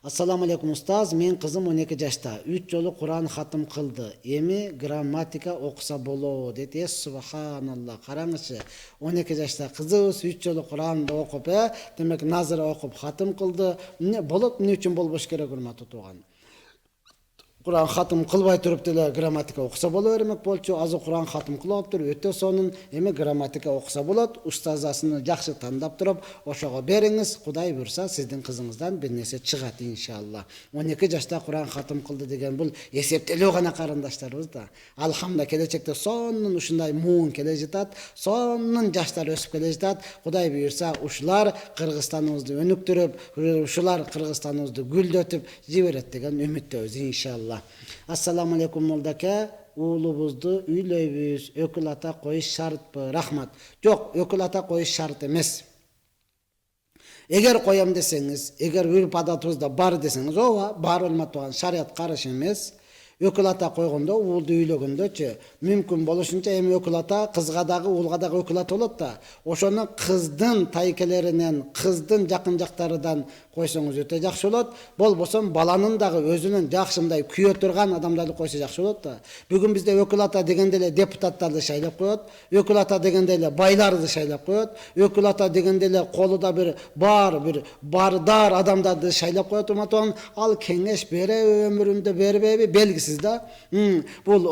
Ассаламу алейкум устаз, мен кызым 12 жашта, 3 жолу Куран хатым кылды. Эми грамматика окуса болобу дейт. Субханалла. Караңызчы, 12 жашта кызыбыз 3 жолу Куранды окуп, демек назыр окуп хатым кылды. Эмне болот, эмне үчүн болбош керек урматтуу туган? Куран хатым кылбай туруп деле грамматика окуса боло бермек болчу. Азыр Куран хатым кылып туруп өтө сонун эми грамматика окуса болот. Устазасын жакшы тандап туруп ошого бериңиз. Кудай буйрса сиздин кызыңыздан бир нерсе чыгат иншалла. 12 жашта Куран хатым кылды деген бул эсептелүү гана карындаштарыбыз да. Алхамда келечекте сонун ушундай муун келе жатат. Сонун жаштар өсүп келе жатат. Кудай буйрса ушулар Кыргызстаныбызды өнүктүрүп, ушулар Кыргызстаныбызды гүлдөтүп жиберет деген үмүттөбүз иншалла. Ассаламу алейкум молдаке, уулубузду үйлөйбүз, өкүл ата коюш шартпы? Рахмат. Жок, өкүл ата коюш шарт эмес. Эгер коям десеңиз, эгер үрп адатыбызда бар десеңиз, ооба, бар урматтаган шариат каршы эмес. Өкүл ата койгондо, уулду үйлөгөндөчү мүмкүн болушунча эми өкүл ата кызга дагы, уулга дагы өкүл ата болот да. Ошону кыздын тайкелеринен, кыздын жакын жактарынан койсоңуз өтө жакшы болот. Болбосо баланын дагы өзүнүн жакшымдай күйө турган адамдарды койсо жакшы болот да. Бүгүн бизде өкүл ата дегенде эле депутаттарды шайлап коет, өкүл ата дегенде эле байларды шайлап коет, өкүл ата дегенде эле колуда бир бардар адамдарды шайлап коет. Ал кеңеш береби, өмүрүндө бербеби белгисиз да. Бул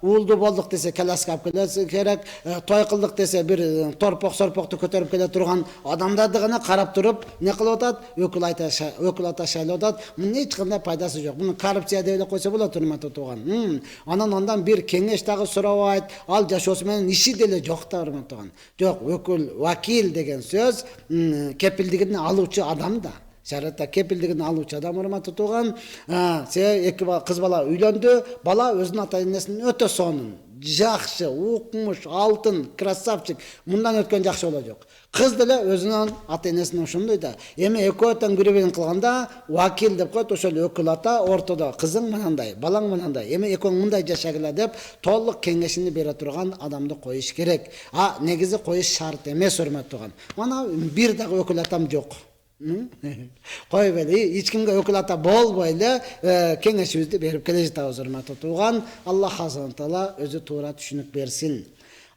уулду болдук десе коляска алып келсе керек, той кылдык десе бир торпок-сорпокту көтөрүп келе турган адамдарды гана карап туруп не кылып атат? Өкүл ата шайлап атат. Мунун эч кандай пайдасы жок. Муну коррупция деп эле койсо болот, урматтуу туган. Андан бир кеңеш дагы сурабайт. Ал жашоосу менен иши деле жок да, урматтуу туган. Жок, өкүл, вакил деген сөз кепилдигин алуучу адам да. Шариатта кепилдигин алуучу адам, урматтуу туган. Эки кыз бала үйлөндү, бала өзүнүн ата энесинен өтө сонун. жакшы, укмуш, алтын, красавчик. Мындан өткөн жакшы боло жок. Кыз деле өзүнүн ата-энесине ошондой да. Эми экөө тең бири-бирин кылганда вакил деп коет, ошол өкүл ата ортодо кызың мынандай, балаң мынандай. Эми экөөң мындай жашагыла деп толук кеңешини бере турган адамды коюш керек. Негизи коюш шарт эмес, урматтуу. Мана бир дагы өкүл атам жок. Койбойли, эч кимге өкүл ата болбой эле кеңешибизди берип келе жатабыз, урматтуу тууган. Аллах Азза таала өзү туура түшүнүк берсин.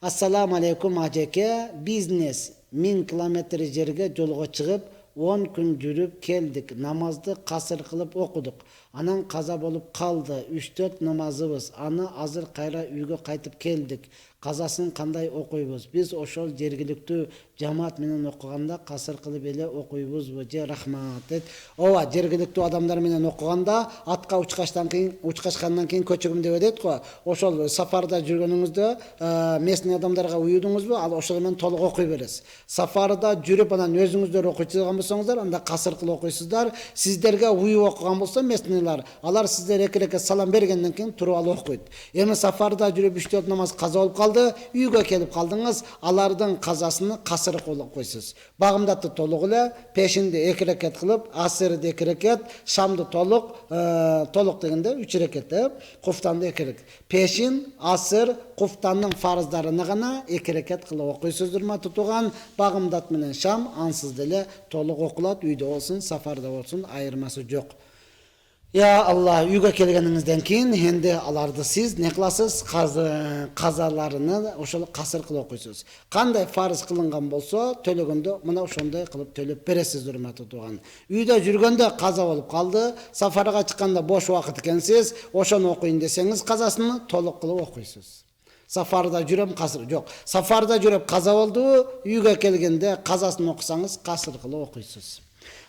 Ассаламу алейкум ажеке. Бизнес 1000 километр жерге жолго чыгып 10 күн жүрүп келдик. Намазды касыр кылып окудук. Анан каза болуп калды. 3-4 намазыбыз. Аны азыр кайра үйгө кайтып келдик. Казасын кандай окуйбуз? Биз ошол жергиликтүү жамаат менен окуганда касыр кылып эле окуйбузбу? Же рахмат. Ооба, жергиликтүү адамдар менен окуганда атка учкачкандан кийин көчөгүм деп дейт го. Ошол сафарда жүргөнүңүздө местный адамдарга уюдуңузбу? Ал ошол менен толук окуй бересиз. Сафарда жүрүп анан өзүңүздөр окуйчуган болсоңуздар, анда касыр кылып окуйсуздар. Сиздерге уюп окуган болсо местныйлар, алар сиздер эки рекет салам бергенден кийин туруп алып окуйт. Эми сафарда жүрүп 3-4 намаз каза болуп үйгө келип калдыңыз, алардын казасыны касыр кылып койсуз. Багымдатты толук эле, пешинди 2 рекет кылып, асырды 2 рекет, шамды толук дегенде 3 рекет, куфтанды 2 рекет. Пешин, асыр, куфтандын фарыздарын гана 2 рекет кылып окуйсуз, урматтуу тууган. Багымдат менен шам ансыз деле толук окулат, үйдө болсун, сафарда болсун, айырмасы жок. Я Алла, үйгө келгениңизден кийин энди аларды сиз не кыласыз? Казаларыны ошол касыр кылып окуйсуз. Кандай фарыз кылынган болсо, төлөгөндө мына ошондой кылып төлөп бересиз, урматтуу тууган. Үйдө жүргөндө каза болуп калды, сафарга чыкканда бош убакыт экенсиз, ошону окуйн десеңиз, казасын толук кылып окуйсуз. Сафарда жүрөм, касыр жок. Сафарда жүрөп каза болду, үйгө келгенде казасын окусаңыз, касыр кылып окуйсуз.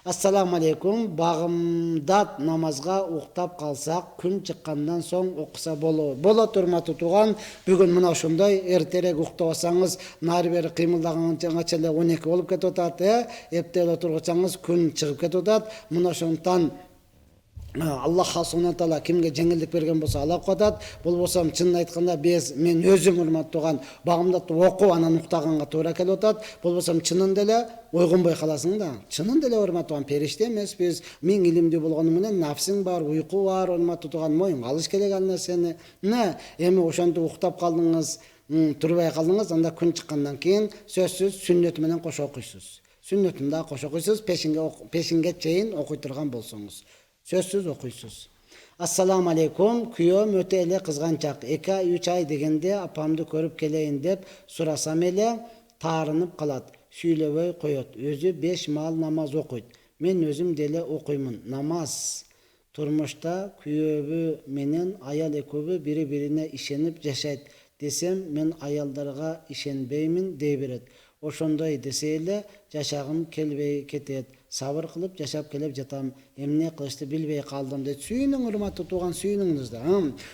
Ассаламу алейкум. Багымдат намазга уктап калсак, күн чыккандан соң окуса болобу? Болот, урматтуу тууган. Бүгүн мына ошондой эртерээк уктабасаңыз, нары бери кыймылдаганча эле 12 болуп кетип атат, эптеп отургучаңыз күн чыгып кетип атат. Мына ошондон Аллах Субхана таала кимге жеңилдик берген болсо ала окутат. Болбосо чынын айтканда мен өзүм, урматтуу тууган, багымдатты окуп анан уктаганга туура келип атат. Болбосо чынын деле ойгонбой каласың да. Чынын деле, урматтуу тууган, периште эмеспиз. Миң илимдүү болгону менен нафсиң бар, уйку бар, урматтуу тууган, моюнга алыш керек ал нерсени. Эми ошентип уктап калдыңыз, турбай калдыңыз, анда күн чыккандан кийин сөзсүз сүннөт менен кошо окуйсуз. Сүннөтүн да кошо окуйсуз, пешинге чейин окуй турган болсоңуз. Сөзсүз окуйсуз. Ассаламу алейкум. Күйөөм өтө эле кызганчак. 2-3 ай дегенде апамды көрүп келейин деп сурасам эле таарынып калат. Сүйлөбөй коет. Өзү 5 маал намаз окуйт. Мен өзүм деле окуймун. Намаз турмушта күйөөбү менен аял экөөбү бири-бирине ишенип жашайт десем, мен аялдарга ишенбеймин дей берет. Ошондой десе эле жашагым келбей кетет. Сабыр кылып жашап келип жатам. Эмне кылышты билбей калдым дейт. Сүйүнүң, урматтуу тууган, сүйүнүңүз да.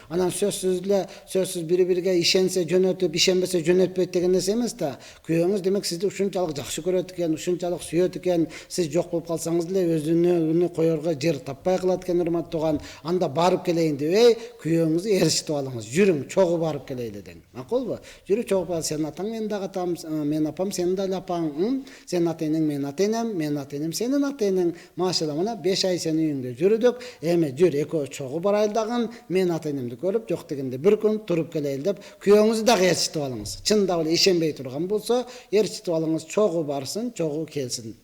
Анан сөзсүз бири-бириге ишенсе жөнөтүп, ишенбесе жөнөтпөйт деген нерсе эмес да. Күйөөңүз демек сизди ушунчалык жакшы көрөт экен, ушунчалык сүйөт экен, сиз жок болуп калсаңыз деле өзүнө коерго жер таппай калат экен, урматтуу тууган. Анда барып келейин деп, күйөөңүздү ээрчитип алыңыз. Жүрүң, чогуу барып келейли дең. Макулбу? Жүрүп чогуу бар, сенин атаң мен дагы атам, мен апам сенин дагы апаң, сенин ата-энең менин ата-энем, менин ата-энем сенин ата-энең. Машалла, мына 5 ай сенин үйүңдө жүрүдүк. Эми жүр, экөө чогуу барайлы дагы, мен ата-энемди көрүп, жок дегенде бир күн туруп келейли деп, күйөөңүздү дагы ээрчитип алыңыз. Чындап эле ишенбей турган болсо, ээрчитип алыңыз, чогуу барсын, чогуу келсин.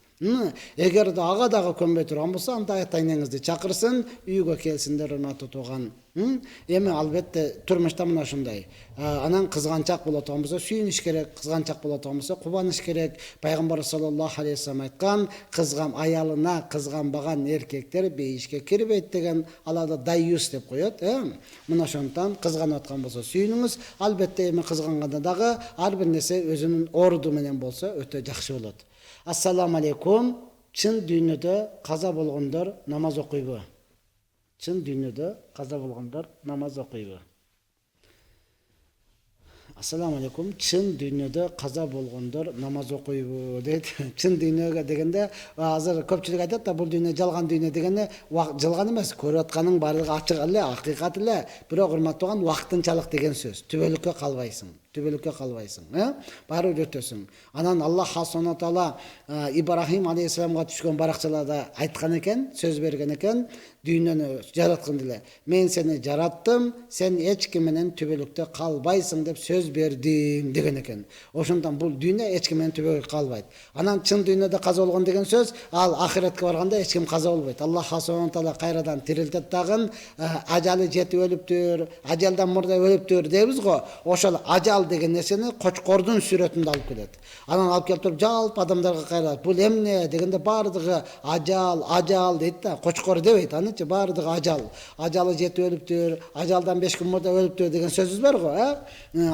Эгер ага дагы көнбөй турган болсо, анда ата-энеңизди чакырсын, үйгө келсиндер, урматтуу тууган. Эми албетте турмушта мына ушундай. Анан кызганчак боло турган болсо сүйүнүш керек, кызганчак боло турган болсо кубаныш керек. Пайгамбар саллаллаху алейхи вассалам айткан, аялына кызганбаган эркектер бейишке кирбейт деген, аларды дайюс деп коет. Мына ошондон кызганып аткан болсо сүйүнүңүз. Албетте эми кызганганда дагы ар бир нерсе өзүнүн орду менен болсо өтө жакшы болот. Ассаламу алейкум. Чын дүйнөдө каза болгондор намаз окуйбу? Чын дүйнөдө каза болгондор намаз окуйбу? Assalamu alaikum. Çın dünyada kaza bolgondor namaz okuyubu deydi. Çın dünyaya degende hazır köpçülük aytат da bu dünya жалган dünya degende жалган эмес, көрүп атканын баардыгы ачык эле, акыйкат эле. Бирок урматтаган вакытынчалык деген сөз. Түбөлүккө калбайсың. Түбөлүккө калбайсың, баары өтөсүң. Анан Аллах Субхана таала Ибрахим алейхиссаламга түшкөн баракчаларда айткан экен, сөз берген экен, дүйнөнү жараткан деле. Мен сени жараттым, сен эч ким менен түбөлүктө калбайсың деп сөз бердим деген экен. Ошондон бул дүйнө эч ким менен түбөлүккө калбайт. Анан чын дүйнөдө каза болгон деген сөз, ал ахиретке барганда эч ким каза болбойт. Аллах Субхана таала кайрадан тирилтет дагы, ажалы жетип өлүптүр, ажалдан мурда өлүптүр дейбиз го. Ошол ажал деген нерсени кочкордун сүрөтүндө алып келет. Анан алып келип туруп жалпы адамдарга кайрат. Бул эмне дегенде баардыгы ажал дейт да, кочкор дебейт, анычы баардыгы ажал. Ажалы жетип өлүптүр, ажалдан 5 күн мурда өлүптүр деген сөзүбүз бар го,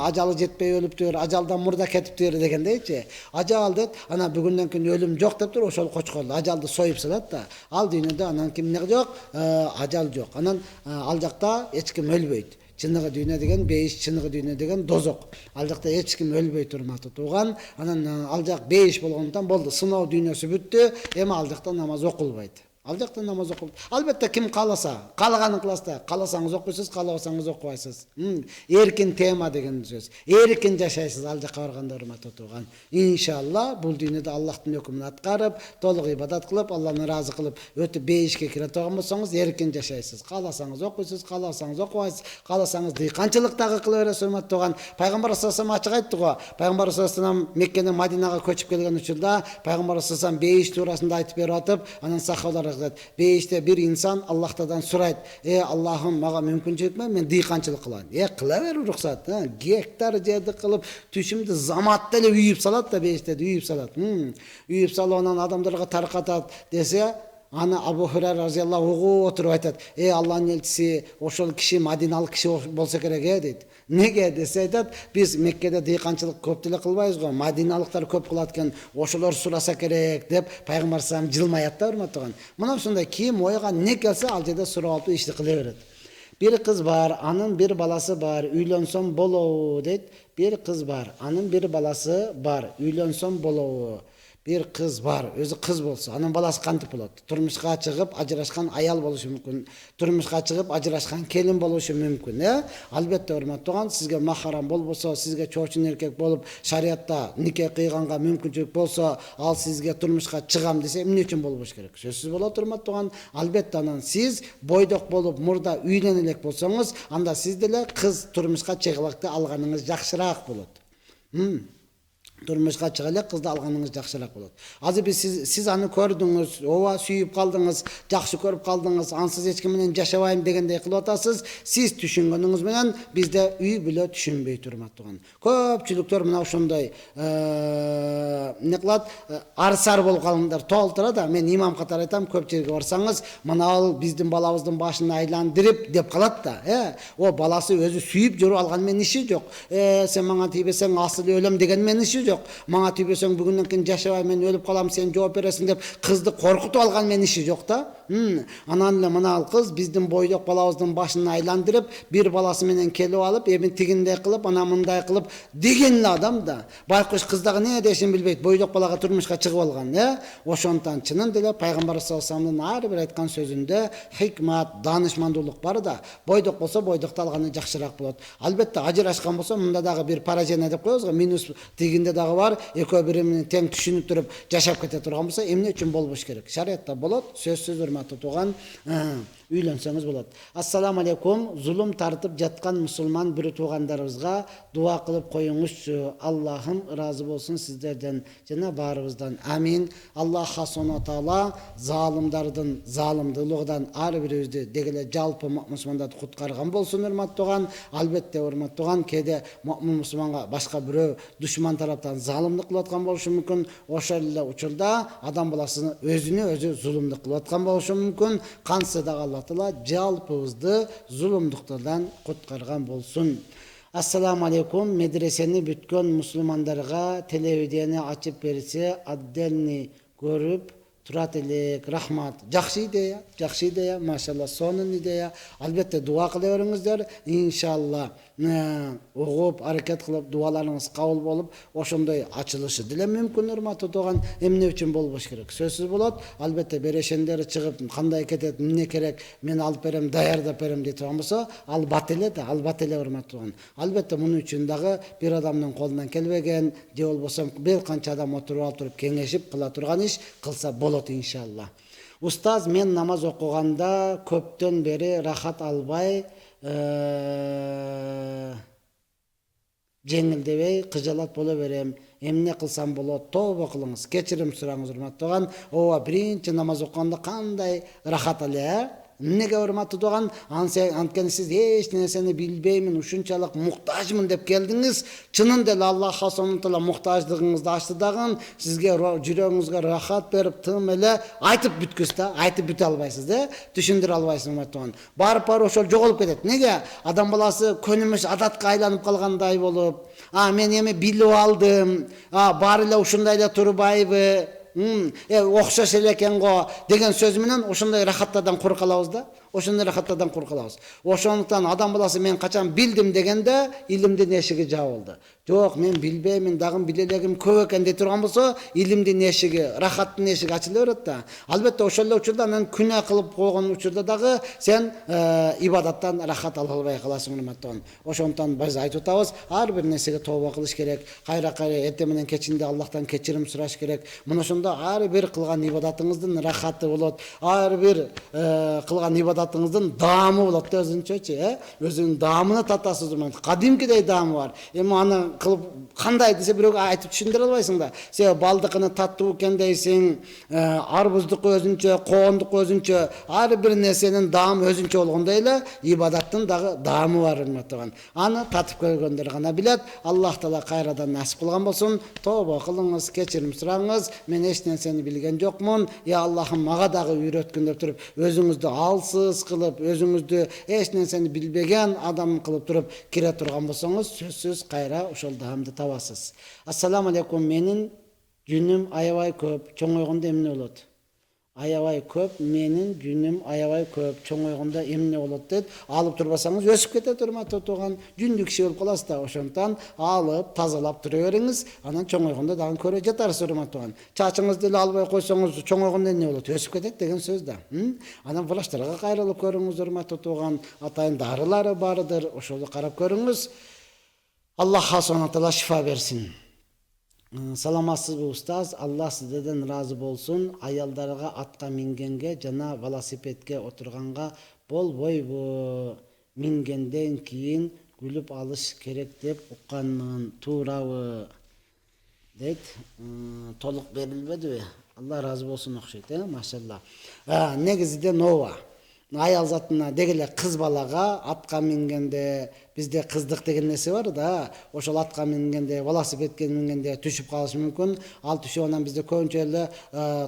Ажалы жетпей өлүптүр, ажалдан мурда кетиптир дегендейчи. Ажал дейт, ана бүгүндөн күн өлүм жок деп туруп ошол кочкор ажалды союп салат да. Ал дүйнөдө анан кимне жок? Ажал жок. Анан ал жакта эч ким өлбөйт. Чыныгы дүйнө деген бейиш, чыныгы дүйнө деген дозок. Ал жакта эч ким өлбөй турмактуу тууган. Анан ал жак бейиш болгондон болду. Сыноо дүйнөсү бүттү. Эми ал жакта намаз окулбайт. Ал жакта намаз окулат. Албетте ким кааласа, каалаганын кыласыз да. Кааласаңыз окуйсуз, каалабасаңыз окубайсыз. Эркин тема деген сөз. Эркин жашайсыз ал жакка барганда урматтуу тууган. Иншалла бул дүйнөдө Аллахтын өкүмүн аткарып, толук ибадат кылып, Алланы ыраазы кылып, өтүп бейишке кире турган болсоңуз, эркин жашайсыз. Кааласаңыз окуйсуз, кааласаңыз окубайсыз, кааласаңыз дыйканчылык дагы кыла бересиз, урматтуу тууган. Пайгамбар саллаллаху алейхи ачык айтты го. Пайгамбар саллаллаху алейхи Меккеден Мадинага көчүп келген учурда пайгамбар саллаллаху алейхи бейиш туурасында айтып берип атып, анан сахабалар бейиште бир инсан Аллахтан сурайт: Аллахым, мага мүмкүнчүлүк берип, мен дыйканчылык кылайын. Кыла бер уруксат. Гектар жерди кылып, түшүмдү заматта эле үйүп салат да, бейиште үйүп салат. Үйүп салып анан адамдарга таркатат десе, аны Абу Хурайра разияллаху отуруп айтат: Алланын элчиси, ошол киши мадиналык киши болсо керек дейт. Неге десе айтат, биз Меккеде дыйканчылык көп деле кылбайбыз го, мадиналыктар көп кылат экен, ошолор сураса керек деп пайгамбар салам жылмаят да, урматтаган. Мына ушундай ким ойга не келсе ал жерде сурап алып ишти кыла берет. Bir kız var, anın bir balası var, üylensem bolo deyt. Bir kız var, anın bir balası var, üylensem bolo. Bir kız var, özü kız bolsa, anın balası kantip bolot. Turmuşka çıkıp ajırашкан ayal boluşu mümkün. Turmuşka çıkıp ajırашкан kelin boluşu mümkün. Albatta урматтаган, sizge maharam bolboso, sizge çoçun erkek bolup şariatта нике кыйганга мүмкүнчүлүк болсо, ал sizge turmuşka чыгам dese эмне үчүн болбош керек? Сөзсүз болот урматтаган. Albatta анан siz бойдок болуп мурда үйлөнө элек болсоңуз, анда siz деле кыз турмушка чыгылакты алганыңыз жакшыраак болот. Turmuşka çıkacak kızdı alganınız жақсырақ болот. Azı siz аны көрдүңүz, ова сүйүп калдыңыз, жакшы көрүп калдыңыз, ансыз эч ким менен жашабайм дегендей кылып атасыз. Siz түшүнгөнүңүз менен бизде үй бүлө түшүнбөй турмактаган. Көпчүлүктөр мына ошондой эмне кылат? Арсар болуп калгандар толтура да. Мен имам катары айтам, көп жерге барсаңыз, мына ал биздин балабыздын башын айландырып деп калат да. О баласы өзү сүйүп жүрүп алган менен иши жок. Сен мага тийбесең асыл өлөм деген менен иши жок. Мага тийбесең бүгүндөн кийин жашабай мен өлүп калам, сен жооп бересиң деп кызды коркутуп алган менен иши жок да. Анан эле мына ал кыз биздин бойдок балабыздын башын айландырып, бир баласы менен келип алып, эми тигиндей кылып, ана мындай кылып деген эле адам да. Байкуш кыз дагы эмне дешин билбейт, бойдок балага турмушка чыгып алган, Ошондон чынын деле пайгамбар саллаллаху алейхи вассаламдын ар бир айткан сөзүндө хикмат, данышмандуулук бар да. Бойдок болсо бойдокту алганы жакшыраак болот. Албетте ажырашкан болсо мында дагы бир поражение деп коебуз го, минус тигинде дагы бар, экөө бири менен тең түшүнүп туруп жашап кете турган болсо эмне үчүн болбош керек? Шариатта болот, сөзсүз урматтуу тууган, үйлөнсөңүз болот. Ассаламу алейкум. Зулум тартып жаткан мусулман бир туугандарыбызга дуа кылып коюңузчу. Аллахым ыраазы болсун сиздерден жана баарыбыздан. Амин. Аллах Субхана таала залымдуулугунан ар бирибизди дегеле жалпы мусулмандарды куткарган болсун, урматтуу тууган. Албетте урматтуу тууган, кээде муъмин мусулманга башка бирөө душман тараптан залымдык кылып аткан болушу мүмкүн. Ошол эле учурда адам баласына өзүнө өзү зулумдук кылып аткан болушу мүмкүн. Кансы дагы Аллах таала жалпыбызды зулумдуктардан куткарган болсун. Ассаламу алейкум. Медресени бүткөн мусулмандарга телевидение ачып берсе, отдельный көрүп турат элек. Рахмат. Жакшы идея, машалла, сонун идея. Албетте дуа кыла бериңиздер. Иншалла угуп аракет кылып дуаларыңыз кабыл болуп ошондой ачылышы деле мүмкүн урматтуу тууган. Эмне үчүн болбош керек? Сөзсүз болот. Албетте берешендери чыгып кандай кетет, эмне керек, мен алып берем, даярдап берем деп турган болсо, албат эле да, албат эле урматтуу тууган. Албетте муну үчүн дагы бир адамдын колунан келбеген, же болбосо бир канча адам отуруп алып туруп кеңешип кыла турган иш кылса болот иншалла. Устаз, мен намаз окуганда көптөн бери рахат албай, жеңилдебей кыжалат боло берем. Эмне кылсам болот? Тооба кылыңыз, кечирим сураңыз урматтуу тууган. Ооба, биринчи намаз окуганда кандай рахат эле, Эмнеге урматтуу тууган? Анткени сиз эч нерсени билбеймин, ушунчалык муктажмын деп келдиңиз. Чынында эле Аллах субханаху ва таала муктаждыгыңызды ачты дагы, сизге жүрөгүңүзгө рахат берип, тым эле айтып бүткүс да, айтып бүтө албайсыз да, түшүндүрө албайсыз урматтуу тууган. Барып ошол жоголуп кетет. Неге? Адам баласы көнүмүш адатка айланып калгандай болуп, мен эми билип алдым, баары эле ушундай эле турбайбы? Окшош эле экен го деген сөз менен ошондой рахаттардан кур калабыз да. Ошондой рахаттардан кур калабыз. Ошондуктан адам баласы мен качан билдим дегенде илимдин эшиги жабылды. Жок, мен билбеймин, дагы билелегим көп экен деп турган болсо, илимдин эшиги, рахаттын эшиги ачыла берет да. Албетте ошол эле учурда анан күнөө кылып койгон учурда дагы сен ибадаттан рахат ала албай каласың урматтуу. Ошондуктан биз айтып атабыз, ар бир нерсеге тооба кылыш керек. Кайра эртең менен кечинде Аллахтан кечирим сураш керек. Мына ошондо ар бир кылган ибадатыңыздын рахаты болот. Ар бир кылган ибадатыңыздын даамы болот да өзүнчөчү, өзүнүн даамына татасыз. Кадимкидей даамы бар. Эми аны кылып кандай десе бирөөгө айтып түшүндүрө албайсың да. Сен балдыкыны таттуу экен дейсиң, арбуздуку өзүнчө, коондуку өзүнчө, ар бир нерсенин даамы өзүнчө болгондой эле ибадаттын дагы даамы бар урматтуу. Аны татып көргөндөр гана билет. Аллах таала кайрадан насип кылган болсун. Тооба кылыңыз, кечирим сураңыз. Мен эч нерсени билген жокмун. Я Аллахым мага дагы үйрөткүн деп туруп, өзүңүздү алсыз кылып, өзүңүздү эч нерсени билбеген адам кылып туруп кире турган болсоңуз, сөзсүз кайра ошол даамды табасыз. Ассаламу алейкум, менин жүнүм аябай көп, чоңойгондо эмне болот? Аябай көп, менин жүнүм аябай көп, чоңойгондо эмне болот дейт. Алып турбасаңыз өсүп кетет урматтуу тууган. Жүндү киши болуп каласыз да. Ошондуктан алып, тазалап тура бериңиз. Анан чоңойгондо дагы көрө жатарсыз урматтуу тууган. Чачыңызды эле албай койсоңуз, чоңойгондо эмне болот? Өсүп кетет деген сөз да. Анан врачтарга кайрылып көрүңүз урматтуу тууган. Атайын дарылары бардыр, ошолду карап көрүңүз. Аллах субханаху ва таала шифа берсин. Саламатсызбы устаз? Аллах сиздерден разы болсун. Аялдарга атка мингенге жана велосипедке отурганга болбойбу? Мингенден кийин күлүп алыш керек деп укканмын. Туурабы? Дейт. Толук берилбедиби? Алла разы болсун окшойт, машалла. Негизинен ооба. Аял затына дегеле кыз балага атка мингенде бизде кыздык деген нерсе бар да, ошол атка мингенде, велосипедке мингенде түшүп калышы мүмкүн. Ал түшүп анан бизде көбүнчө эле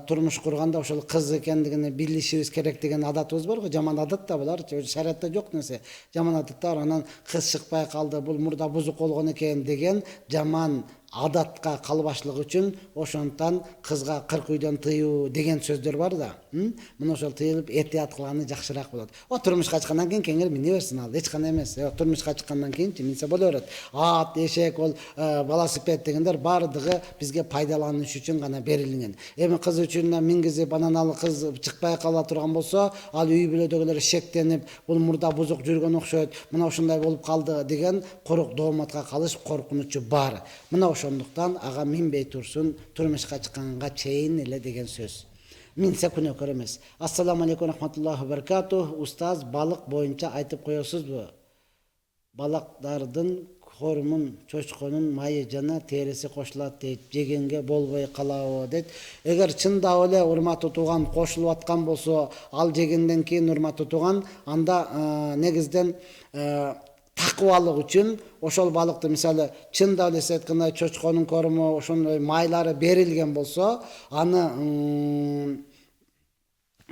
турмуш курганда ошол кыз экендигин билишибиз керек деген адатыбыз бар го, жаман адат да булар, шариатта жок нерсе. Жаман адаттар, анан кыз чыкпай калды, бул мурда бузук болгон экен деген жаман адатка калбашлык үчүн ошондуктан кызга 40 үйдөн тыюу деген сөздөр бар да. Мына ошол тыйылып этият кылганы жакшыраак болот. Турмушка чыккандан кийин кеңири мине берсин, ал эч кандай эмес. Турмушка чыккандан кийинчи минсе боло берет. Ат, эшек, ол велосипед дегендер бардыгы бизге пайдаланыш үчүн гана берилген. Эми кыз үчүн мингизип анан ал кыз чыкпай кала турган болсо, ал үй бүлөдөгүлөр шектенип, бул мурда бузук жүргөн окшойт, мына ушундай болуп калды деген корук дооматка калыш коркунучу бар. Мына ошондуктан ага минбей турсун, турмушка чыкканга чейин эле деген сөз. Минсе күнөөкөр эмес. Ассаламу алейкум рахматуллахи ва баракатух. Устаз, балык боюнча айтып коесузбу? Балактардын хормун, чочконун майы жана териси кошулат дейт. Жегенге болбой калабы дейт. Эгер чындап эле урматтуу тууган кошулуп аткан болсо, ал жегенден кийин урматтуу тууган, анда негизден такыбалык үчүн ошол балыкты мисалы чындап эле айткандай чочконун корму, ошондой майлары берилген болсо, аны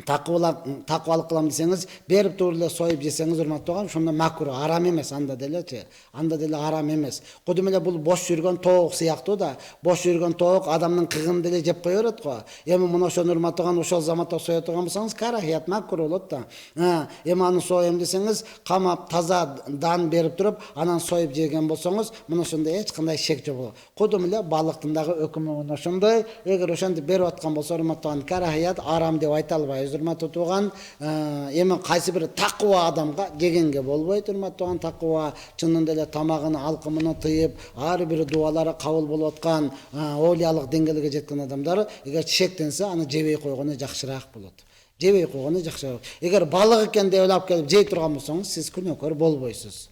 Takvalык кылам десеңиз, берип туруп эле союп жесеңиз, урматтуу агам, ошондо макруh, арам эмес, анда делечи. Анда деле арам эмес. Кудум эле бул бош жүргөн тоок сыяктуу да. Бош жүргөн тоок адамдын кыгын деле жеп кое берет го. Эми муну ошону урматтуу агам, ошол заматта союп турган болсоңуз, карахият макруh болот да. Эми аны союм десеңиз, камап таза дан берип туруп, анан союп жеген болсоңуз, муну ошондо эч кандай шек жок. Кудум эле балыктын дагы өкүмү ошондой. Эгер ошентип берип аткан болсо, урматтуу агам, карахият арам деп айта албайбыз. Урматтуу туган, эми кайсы бир такыба адамга жегенге болбойт. Урматтуу туган, такыба чынында эле тамагын алкымын тыйып, ар бир дуалары кабыл болуп аткан, олиялык деңгээлге жеткен адамдар эгер шектенсе, аны жебей койгону жакшыраак болот. Жебей койгону жакшыраак. Эгер балык экен деп ойлоп келип жей турган болсоңуз, сиз күнөөкөр болбойсуз.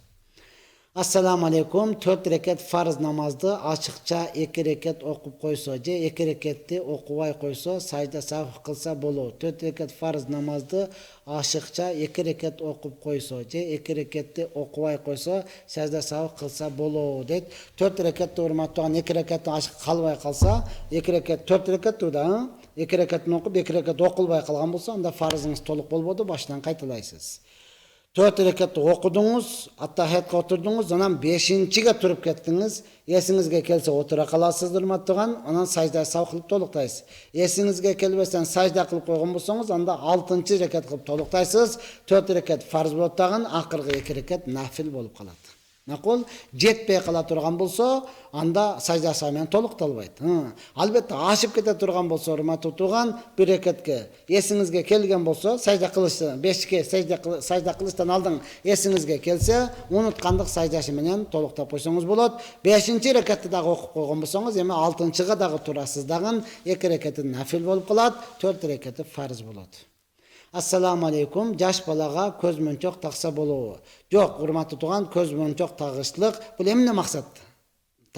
Ассаламу алейкум. 4 рекет фарз намазды ачыкча 2 рекет окуп койсо же 2 рекетти окубай койсо, сайда сахв кылса болот. 4 рекет фарз намазды ачыкча 2 рекет окуп койсо же 2 рекетти окубай койсо, сайда сахв кылса болот дейт. 4 рекетти урматтаган 2 рекетти ачык калбай калса, 2 рекет 4 рекет да, 2 рекетин окуп 2 рекет окулбай калган болсо, анда фарзыңыз толук болбоду, баштан кайталайсыз. 4 рекетти окудуңуз, аттахиятка отурдуңуз, анан 5-чиге туруп кеттиңиз, эсиңизге келсе отура каласыз, урматтаган, анан сажда сав кылып толуктайсыз. Эсиңизге келбестен сажда кылып койгон болсоңуз, анда 6-чы рекет кылып толуктайсыз. 4 рекет фарз болот дагы, акыркы 2 рекет нафил болуп калат. Накол жетпей кала турган болсо, анда саждасы менен толукталбайт. Албетте ашып кете турган болсо, урматтуу туган, 1 рекетке эсиңизге келген болсо, сажда кылышты, 5ке сажда кылыштан алдың эсиңизге келсе, унуткандык саждасы менен толуктап койсоңуз болот. 5-чи рекетти дагы окуп койгон болсоңуз, эми 6-чыга дагы турасыз дагы, 2 рекети нафил болуп калат, 4 рекети фарз болот. Ассаламу алейкум. Жаш балага көз мөнчөк такса болобу? Жок, урматтуу туган, көз мөнчөк тагышлык бул эмне максат?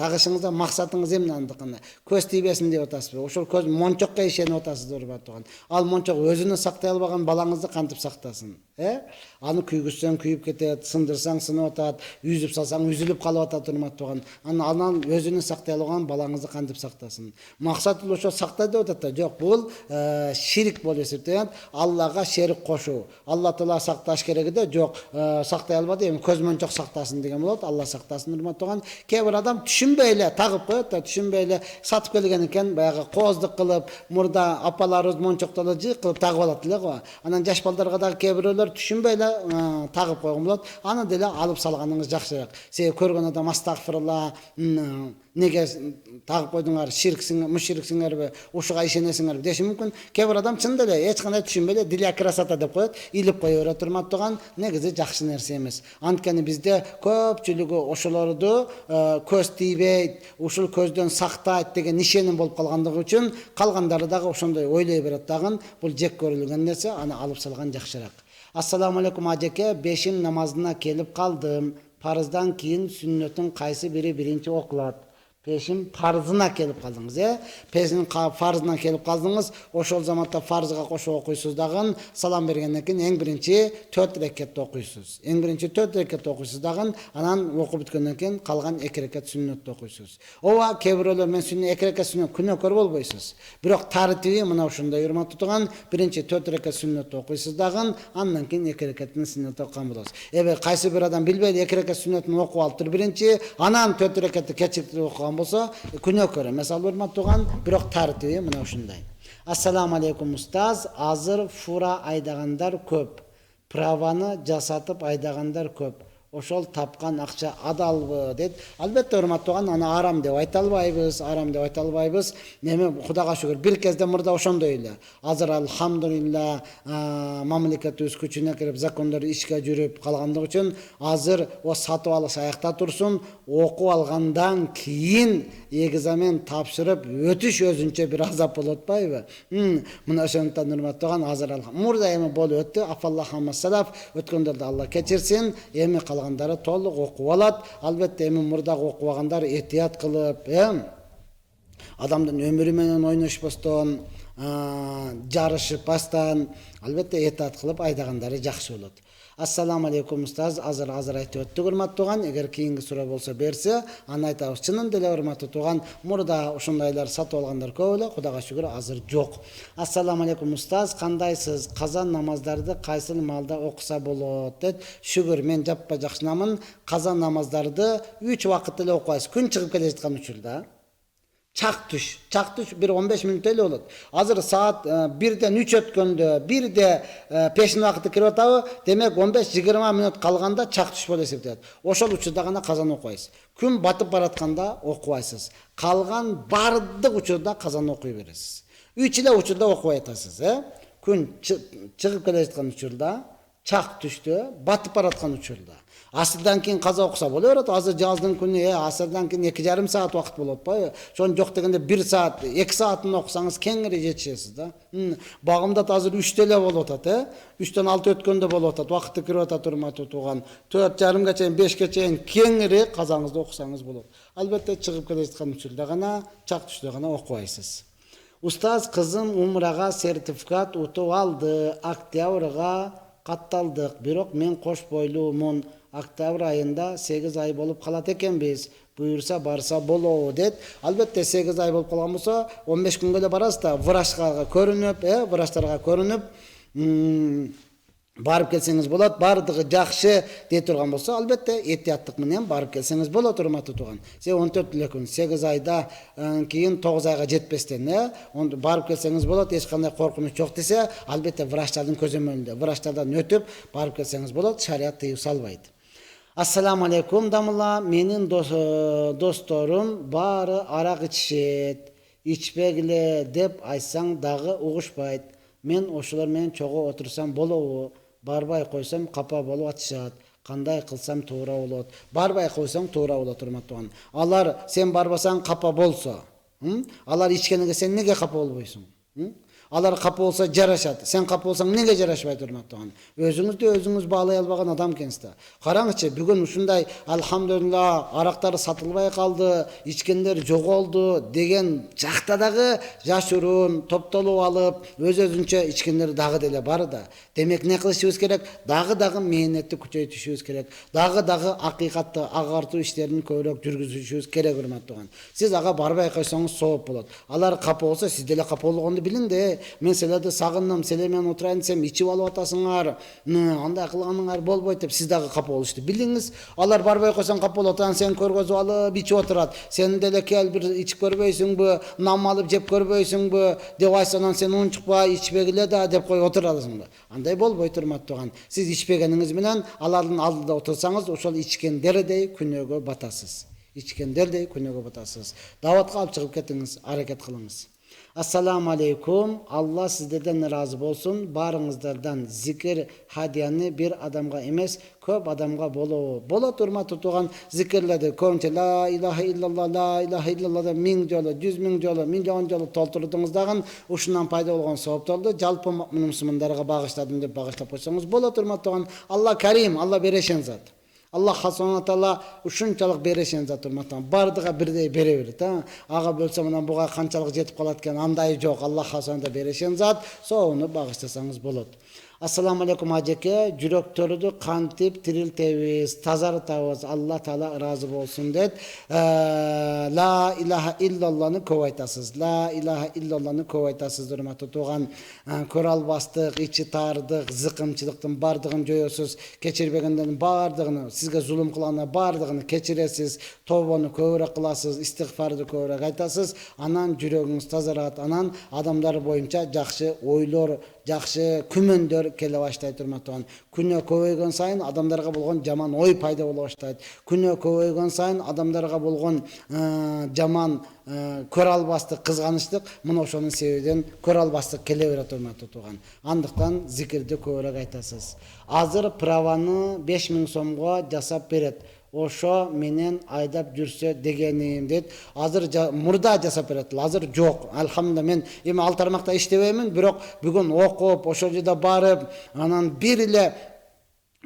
Тагышыңызда максатыңыз эмне андыкында? Көз тийбесин деп атасызбы? Ошол көз мончокко ишенип атасыз, урматтуу туган. Ал мончок өзүнө сактай албаган балаңызды кантип сактасын? Аны күйгүзсөң күйүп кетет, сындырсаң сынып атат, үзүп салсаң үзүлүп калып атат, урматтуу туган. Анан өзүнө сактай албаган балаңызды кантип сактасын? Максаты ошо сактай деп атат да. Жок, бул ширик болуп эсептелет. Аллага шерик кошуу. Алла таала сакташ кереги да, жок, сактай албады, эми көз мончок сактасын деген болот. Алла сактасын, урматтуу туган. Кээ бир адам түшүнбөй эле тагып коет да, түшүнбөй эле сатып келген экен, баягы кооздук кылып, мурда апаларыбыз мончоктоло жыйк кылып тагып алат эле го. Анан жаш балдарга дагы кээ бирөөлөр түшүнбөй эле тагып койгон болот. Аны деле алып салганыңыз жакшыраак. Себеби көргөн адам астагфирулла, неге тагып койдуңар, ширксиңер, мушриксиңерби, ушуга ишенесиңерби деши мүмкүн. Кээ бир адам чын деле эч кандай түшүнбөй эле диля красота деп коет, илип кое берет, урматтуу туган. Негизи жакшы нерсе эмес. Анткени бизде көпчүлүгү ошолорду көз тийбейт, ушул көздөн сактайт деген ишеним болуп калгандыгы үчүн, калгандары дагы ошондой ойлой берет дагы. Бул жек көрүлгөн нерсе, аны алып салган жакшыраак. Ассаламу алейкум ажеке, бешим намазына келип калдым. Парыздан кийин сүннөтүн кайсы бири биринчи окулат? Пешим фарзына келип калдыңыз, Пешим фарзына келип калдыңыз, ошол заматта фарзга кошо окуйсуз дагы, салам бергенден кийин эң биринчи 4 рекетти окуйсуз. Эң биринчи 4 рекетти окуйсуз дагы, анан окуп бүткөндөн кийин калган 2 рекет сүннөттү окуйсуз. Ооба, кээ бирөөлөр мен 2 рекет сүннөт күнөөкөр болбойсуз. Бирок тартиби мына ушундай, урматтуу туган, биринчи 4 рекет сүннөттү окуйсуз дагы, андан кийин 2 рекеттин сүннөттү окуган болосуз. Эбе кайсы бир адам билбейт 2 рекет сүннөтүн окуп алыптыр биринчи, анан 4 рекетти кечиктирип окуган болсо, күнөөкөр эмес, ал урматтуу туган, бирок тартиби мына ушундай. Ассаламу алейкум устаз, азыр фура айдагандар көп, праваны жасатып айдагандар көп. Ошол тапкан акча адалбы дейт. Албетте урматтуу туган, аны арам деп айта албайбыз, Эми Кудайга шүгүр, бир кезде мурда ошондой эле. Азыр алхамдулилла, мамлекетибиз күчүнө кирип, закондор ишке жүрүп калгандыгы үчүн, азыр о сатып алыш аякта турсун, окуп алгандан кийин экзамен тапшырып өтүш өзүнчө бир азап болуп атпайбы? Мына ошондон урматтуу туган, азыр мурда эми болуп өттү, афаллаху массалаф, өткөндөрдү Алла кечирсин, эми калгандары толук окуп алат. Албетте эми мурдагы окубагандар этият кылып, адамдын өмүрү менен ойношпостон, жарышып албетте этаат кылып айдагандары жакшы болот. Ассаламу алейкум устаз, азыр айтып өттүк урматтуу туган. Эгер кийинки суроо болсо берсе, аны айтабыз. Чынын деле урматтуу туган, мурда ушундайлар сатып алгандар көп эле, Кудайга шүгүр азыр жок. Ассаламу алейкум устаз, кандайсыз? Казан намаздарды кайсыл маалда окуса болот? Дейт. Шүгүр, мен жаппа жакшынамын. Казан намаздарды 3 убакыт эле окуйсыз. Күн чыгып келе жаткан учурда. Чак түш bir 15 мүнөт эле болот. Азыр саат 1ден 3 өткөндө, 1де пешин убакыты кирип атабы, демек 15-20 мүнөт калганда чак түш болуп эсептелет. Ошол учурда гана казан окуйсыз. Күн батып баратканда окубайсыз. Калган бардык учурда казан окуй бересиз. 3 эле учурда окубай атасыз, Күн чыгып келе жаткан учурда, чак түштө, батып бараткан учурда. Асырдан кийин каза окуса боло берет. Азыр жаздын күнү асырдан кийин 2,5 саат убакыт болот атпайбы? Шон жок дегенде 1 саат, 2 саатын окусаңыз кеңири жетишесиз да. Багымда азыр 3 эле болуп атат, 3дөн 6 өткөндө болуп атат. Убакыты кирип атат урматтуу туган. 4:30га чейин, 5ке чейин кеңири казаңызды окусаңыз болот. Албетте чыгып келе жаткан учурда гана, чак түштө гана окубайсыз. Устаз, кызым умрага сертификат утуп алды. Октябрга катталдык, бирок мен кош бойлуумун. Октябрь айында 8 ай болуп калат экенбиз. Буйурса барса болобу дейт. Албетте 8 ай болуп калган болсо 15 күнгө эле барасыз да, врачка көрүнүп, врачтарга көрүнүп, барып келсеңиз болот. Бардыгы жакшы дей турган болсо, албетте этияттык менен барып келсеңиз болот урматтуу туган. 14 эле күн, 8 айда кийин 9 айга жетпестен, барып келсеңиз болот. Эч кандай коркунуч жок десе, албетте врачтардын көзөмөлүндө, врачтардан өтүп барып келсеңиз болот. Шарият тыюу салбайт. Ассаламу алейкум дамыла, менин досторум баары арак ичишет. Ичпегиле деп айтсаң дагы угушпайт. Мен ошолор менен чогуу отурсам болобу? Барбай койсом капа болуп атышат. Кандай кылсам туура болот? Барбай койсоң туура болот урматтуу. Алар сен барбасаң капа болсо, алар ичкенге сен неге капа болбойсуң? Алар капа болса жарашат. Сен капа болсаң неге жарашпайт урматтуу? Өзүңүздү өзүңүз баалай албаган адам экенсиз да. Караңызчы, бүгүн ушундай алхамдулилла арактар сатылбай калды, ичкендер жоголду деген жакта дагы жашыруун топтолуп алып, өзүнчө ичкендер дагы деле бар да. Демек не кылышыбыз керек? Дагы мээнетти күчөйтүшүбүз керек. Дагы акыйкатты агартуу иштерин көбүрөөк жүргүзүшүбүз керек урматтуу. Сиз ага барбай койсоңуз сооп болот. Алар капа болсо сиз деле капа болгонду билиң да. Мен силерди сагындым, силер менен отурайын десем ичип алып атасыңар, андай кылганыңар болбойт деп сиз дагы капа болушту билиңиз. Алар барбай койсоң капа болот, сен көргөзүп алып ичип отурат. Сен деле кел бир ичип көрбөйсүңбү, нам алып жеп көрбөйсүңбү деп айтсаң, сен унчукпа, ичпегиле да деп коюп отурасың. Андай болбойт урматтуу. Сиз ичпегениңиз менен алардын алдында отурсаңыз, ошол ичкендердей күнөөгө батасыз. Ичкендердей күнөөгө батасыз. Даватка алып чыгып кетиңиз, аракет кылыңыз. Ассаламу алейкум. Алла сиздерден разы болсун. Барыңыздардан зикир хадияны бир адамга эмес, көп адамга болобу? Болот урматтуу туган. Зикирлерди көбүнчө ла илаха иллалла деп 1000 жолу, 100 000 жолу, миллион жолу толтурдуңуз дагы ушундан пайда болгон сооптарды жалпы мусулмандарга багыштадым деп багыштап койсоңуз болот урматтуу туган. Алла Карим, Алла берешен зат. Аллах Субхана Таала ушунчалык берешен зат урматтуу. Бардыга бирдей бере берет, Ага бөлсө менен буга канчалык жетип калат экен, андай жок. Аллах Субхана берешен зат, соону багыштасаңыз болот. Ассаламу алейкум ажеке, жүрөктөрдү кантип тирилтебиз, тазартабыз, Алла Таала ыраазы болсун дейт. Ла илаха иллалланы көп айтасыз. Ла илаха иллалланы көп айтасыз урматтуу туган. Көрө албастык, ичи таардык, зыкымчылыктын бардыгын жоёсуз, кечирбегендердин бардыгын, сизге зулум кылгандардын бардыгын кечиресиз, тобону көбүрөөк кыласыз, истигфарды көбүрөөк айтасыз, анан жүрөгүңүз тазарат, анан адамдар боюнча жакшы ойлор, жакшы күмөндөр келе баштайт урматтуу. Күнөө көбөйгөн сайын адамдарга болгон жаман ой пайда боло баштайт. Күнөө көбөйгөн сайын адамдарга болгон жаман көрө албастык, кызганычтык, мына ошонун себебинен көрө албастык келе берет урматтуу туган. Андыктан зикирди көбүрөөк айтасыз. Азыр праваны 5000 сомго жасап берет. Ошо менен айдап жүрсө дегеним дейт. Азыр мурда жасап берет, азыр жок. Алхамдулилла, мен эми ал тармакта иштебеймин, бирок бүгүн окуп, ошол жерде барып, анан бир эле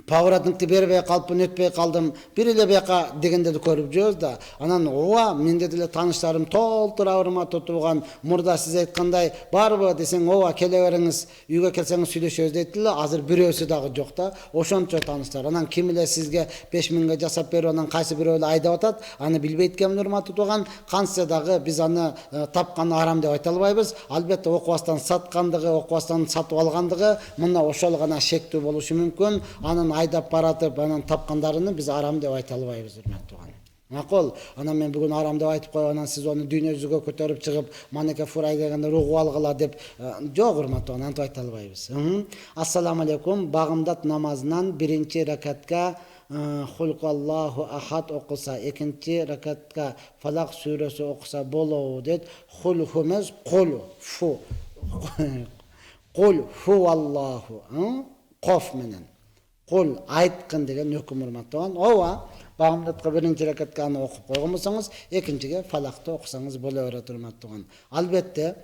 Павратыңды бербей калыппын, өтпей калдым. Бир эле бияка дегендерди көрүп жүрөбүз да. Анан ооба, менде деле тааныштарым толтура урматтуу турган. Мурда сиз айткандай барбы десең, ооба келе бериңиз, үйгө келсеңиз сүйлөшөбүз дейт эле. Азыр бирөөсү дагы жок да. Ошончо тааныштар. Анан ким эле сизге 5000ге жасап берип, анан кайсы бирөө эле айдап атат, аны билбейт экенмин урматтуу турган. Кантсе дагы биз аны тапканы арам деп айта албайбыз. Албетте окубастан саткандыгы, окубастан сатып алгандыгы мына ошол гана шектүү болушу мүмкүн. Анан айдап баратып, анан тапкандарыны биз арам деп айта албайбыз, урматтуу тууган. Макул, анан мен бүгүн арам деп айтып коюп, анан сиз аны дүйнө жүзүгө көтөрүп чыгып, манеке фурай дегенде угуп алгыла деп жок, урматтуу, антип айта албайбыз. Ассаламу алейкум. Багымдат намазынан биринчи ракатка Хулкаллаху ахад окуса, экинчи ракатка Фалак сүрөсү окуса болобу дейт. Хулху эмес, кул фу. Кул фу Аллаху. Коф менен. Кул айткын деген өкүм, урматтуу. Ооба, багымдатка биринчи ракатка аны окуп койгон болсоңуз, экинчиге Фалакты окусаңыз боло берет, урматтуу. Албетте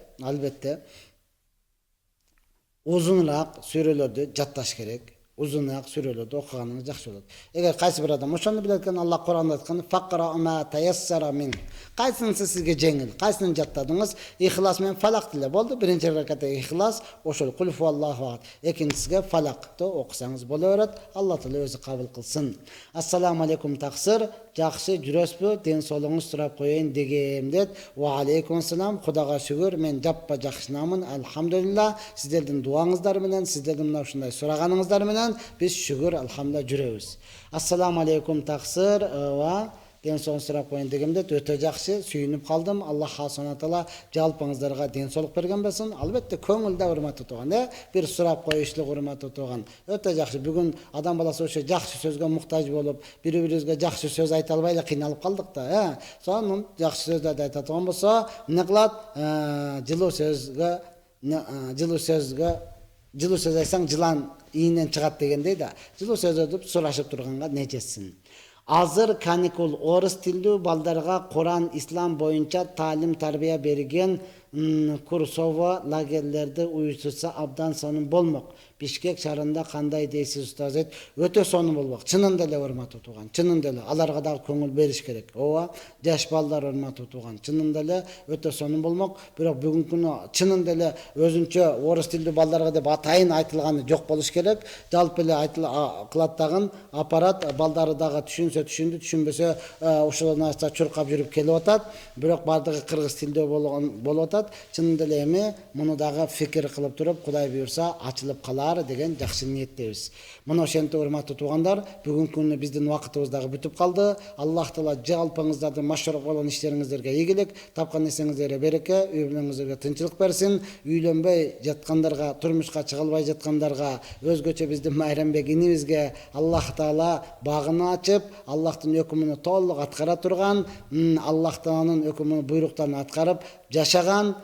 узунураак сүрөлөрдү жатташ керек. Узунураак сүрөлөрдү окуганыңыз жакшы болот. Эгер кайсы бир адам ошону билет экен, Аллах Куранда айткан: "Факра ма таяссара мин". Кайсынысы сизге жеңил, кайсыны жаттадыңыз? Ихлас менен Фалак деле болду. Биринчи ракатта Ихлас, ошол кул фу Аллаху ахад. Экинчисиге Фалакты окусаңыз боло берет. Алла Таала өзү кабыл кылсын. Ассаламу алейкум таксир. Жакшы жүрөсүзбү? Ден соолугуңузду сурап коеюн дегем дейт. Ва алейкум ассалам. Кудайга шүгүр, мен жаппа жакшынамын. Алхамдулилла. Сиздердин дуаңыздар менен, сиздердин мына ушундай сураганыңыздар менен биз шүгүр, алхамдулилла жүрөбүз. Ассаламу алейкум таксир. Ва ден соолугуңузду сурап коеюн дегем дейт. Өтө жакшы, сүйүнүп калдым. Аллах Субхана таала жалпыңыздарга ден соолук берген болсун. Албетте көңүлдө, урматтуу тууган, бир сурап коюштук, урматтуу тууган. Өтө жакшы. Бүгүн адам баласы ошо жакшы сөзгө муктаж болуп, бири-бирибизге жакшы сөз айта албай эле кыйналып калдык да. Сонун жакшы сөздөрдү айта турган болсо, эмне кылат? Жылуу сөз айтсаң жылан ийинен чыгат дегендей да. Жылуу сөздөрдү сурашып турганга не жетсин. Азыр каникул орус тилдүү балдарга Куран, ислам боюнча таалим тарбия берген курсово лагерлерди уюштурса абдан сонун болмок. Бишкек шаарында кандай дейсиз устаз? Өтө сонун болмок. Чынында эле, урматтуу тууган, чынында эле аларга дагы көңүл бериш керек. Ооба, жаш балдар, урматтуу тууган, чынында эле өтө сонун болмок. Бирок бүгүнкү күнү чынында эле өзүнчө орус тилдүү балдарга деп атайын айтылганы жок болуш керек. Жалпы эле кылат дагы аппарат балдары дагы түшүнсө түшүндү, түшүнбөсө ошол нарса чуркап жүрүп келип атат. Бирок бардыгы кыргыз тилдөө болуп атат. Чынында эле эми муну дагы фикир кылып туруп, Кудай буйрса ачылып калар деген жакшы ниеттебиз. Мына ошентип, урматтуу туугандар, бүгүнкү күнү биздин убактыбыз дагы бүтүп калды. Аллах Таала жалпыңыздарды машрук болгон иштериңиздерге ийгилик, тапкан нерсеңиздерге береке, үй бүлөңүздөргө тынчылык берсин. Үйлөнбөй жаткандарга, турмушка чыга албай жаткандарга, өзгөчө биздин Майрамбек инибизге Аллах Таала багын ачып, Аллахтын өкүмүнө толук аткара турган, Аллах Тааланын өкүмүнүн буйруктарын аткарып жашаган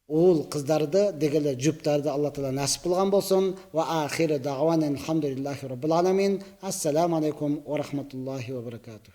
уул кыздарды дегеле жуптарды Алла Таала насип кылган болсун. Ва ахиру дагвана алхамдулиллахи раббил аламин. Ассаламу алейкум ва рахматуллахи ва баракатух.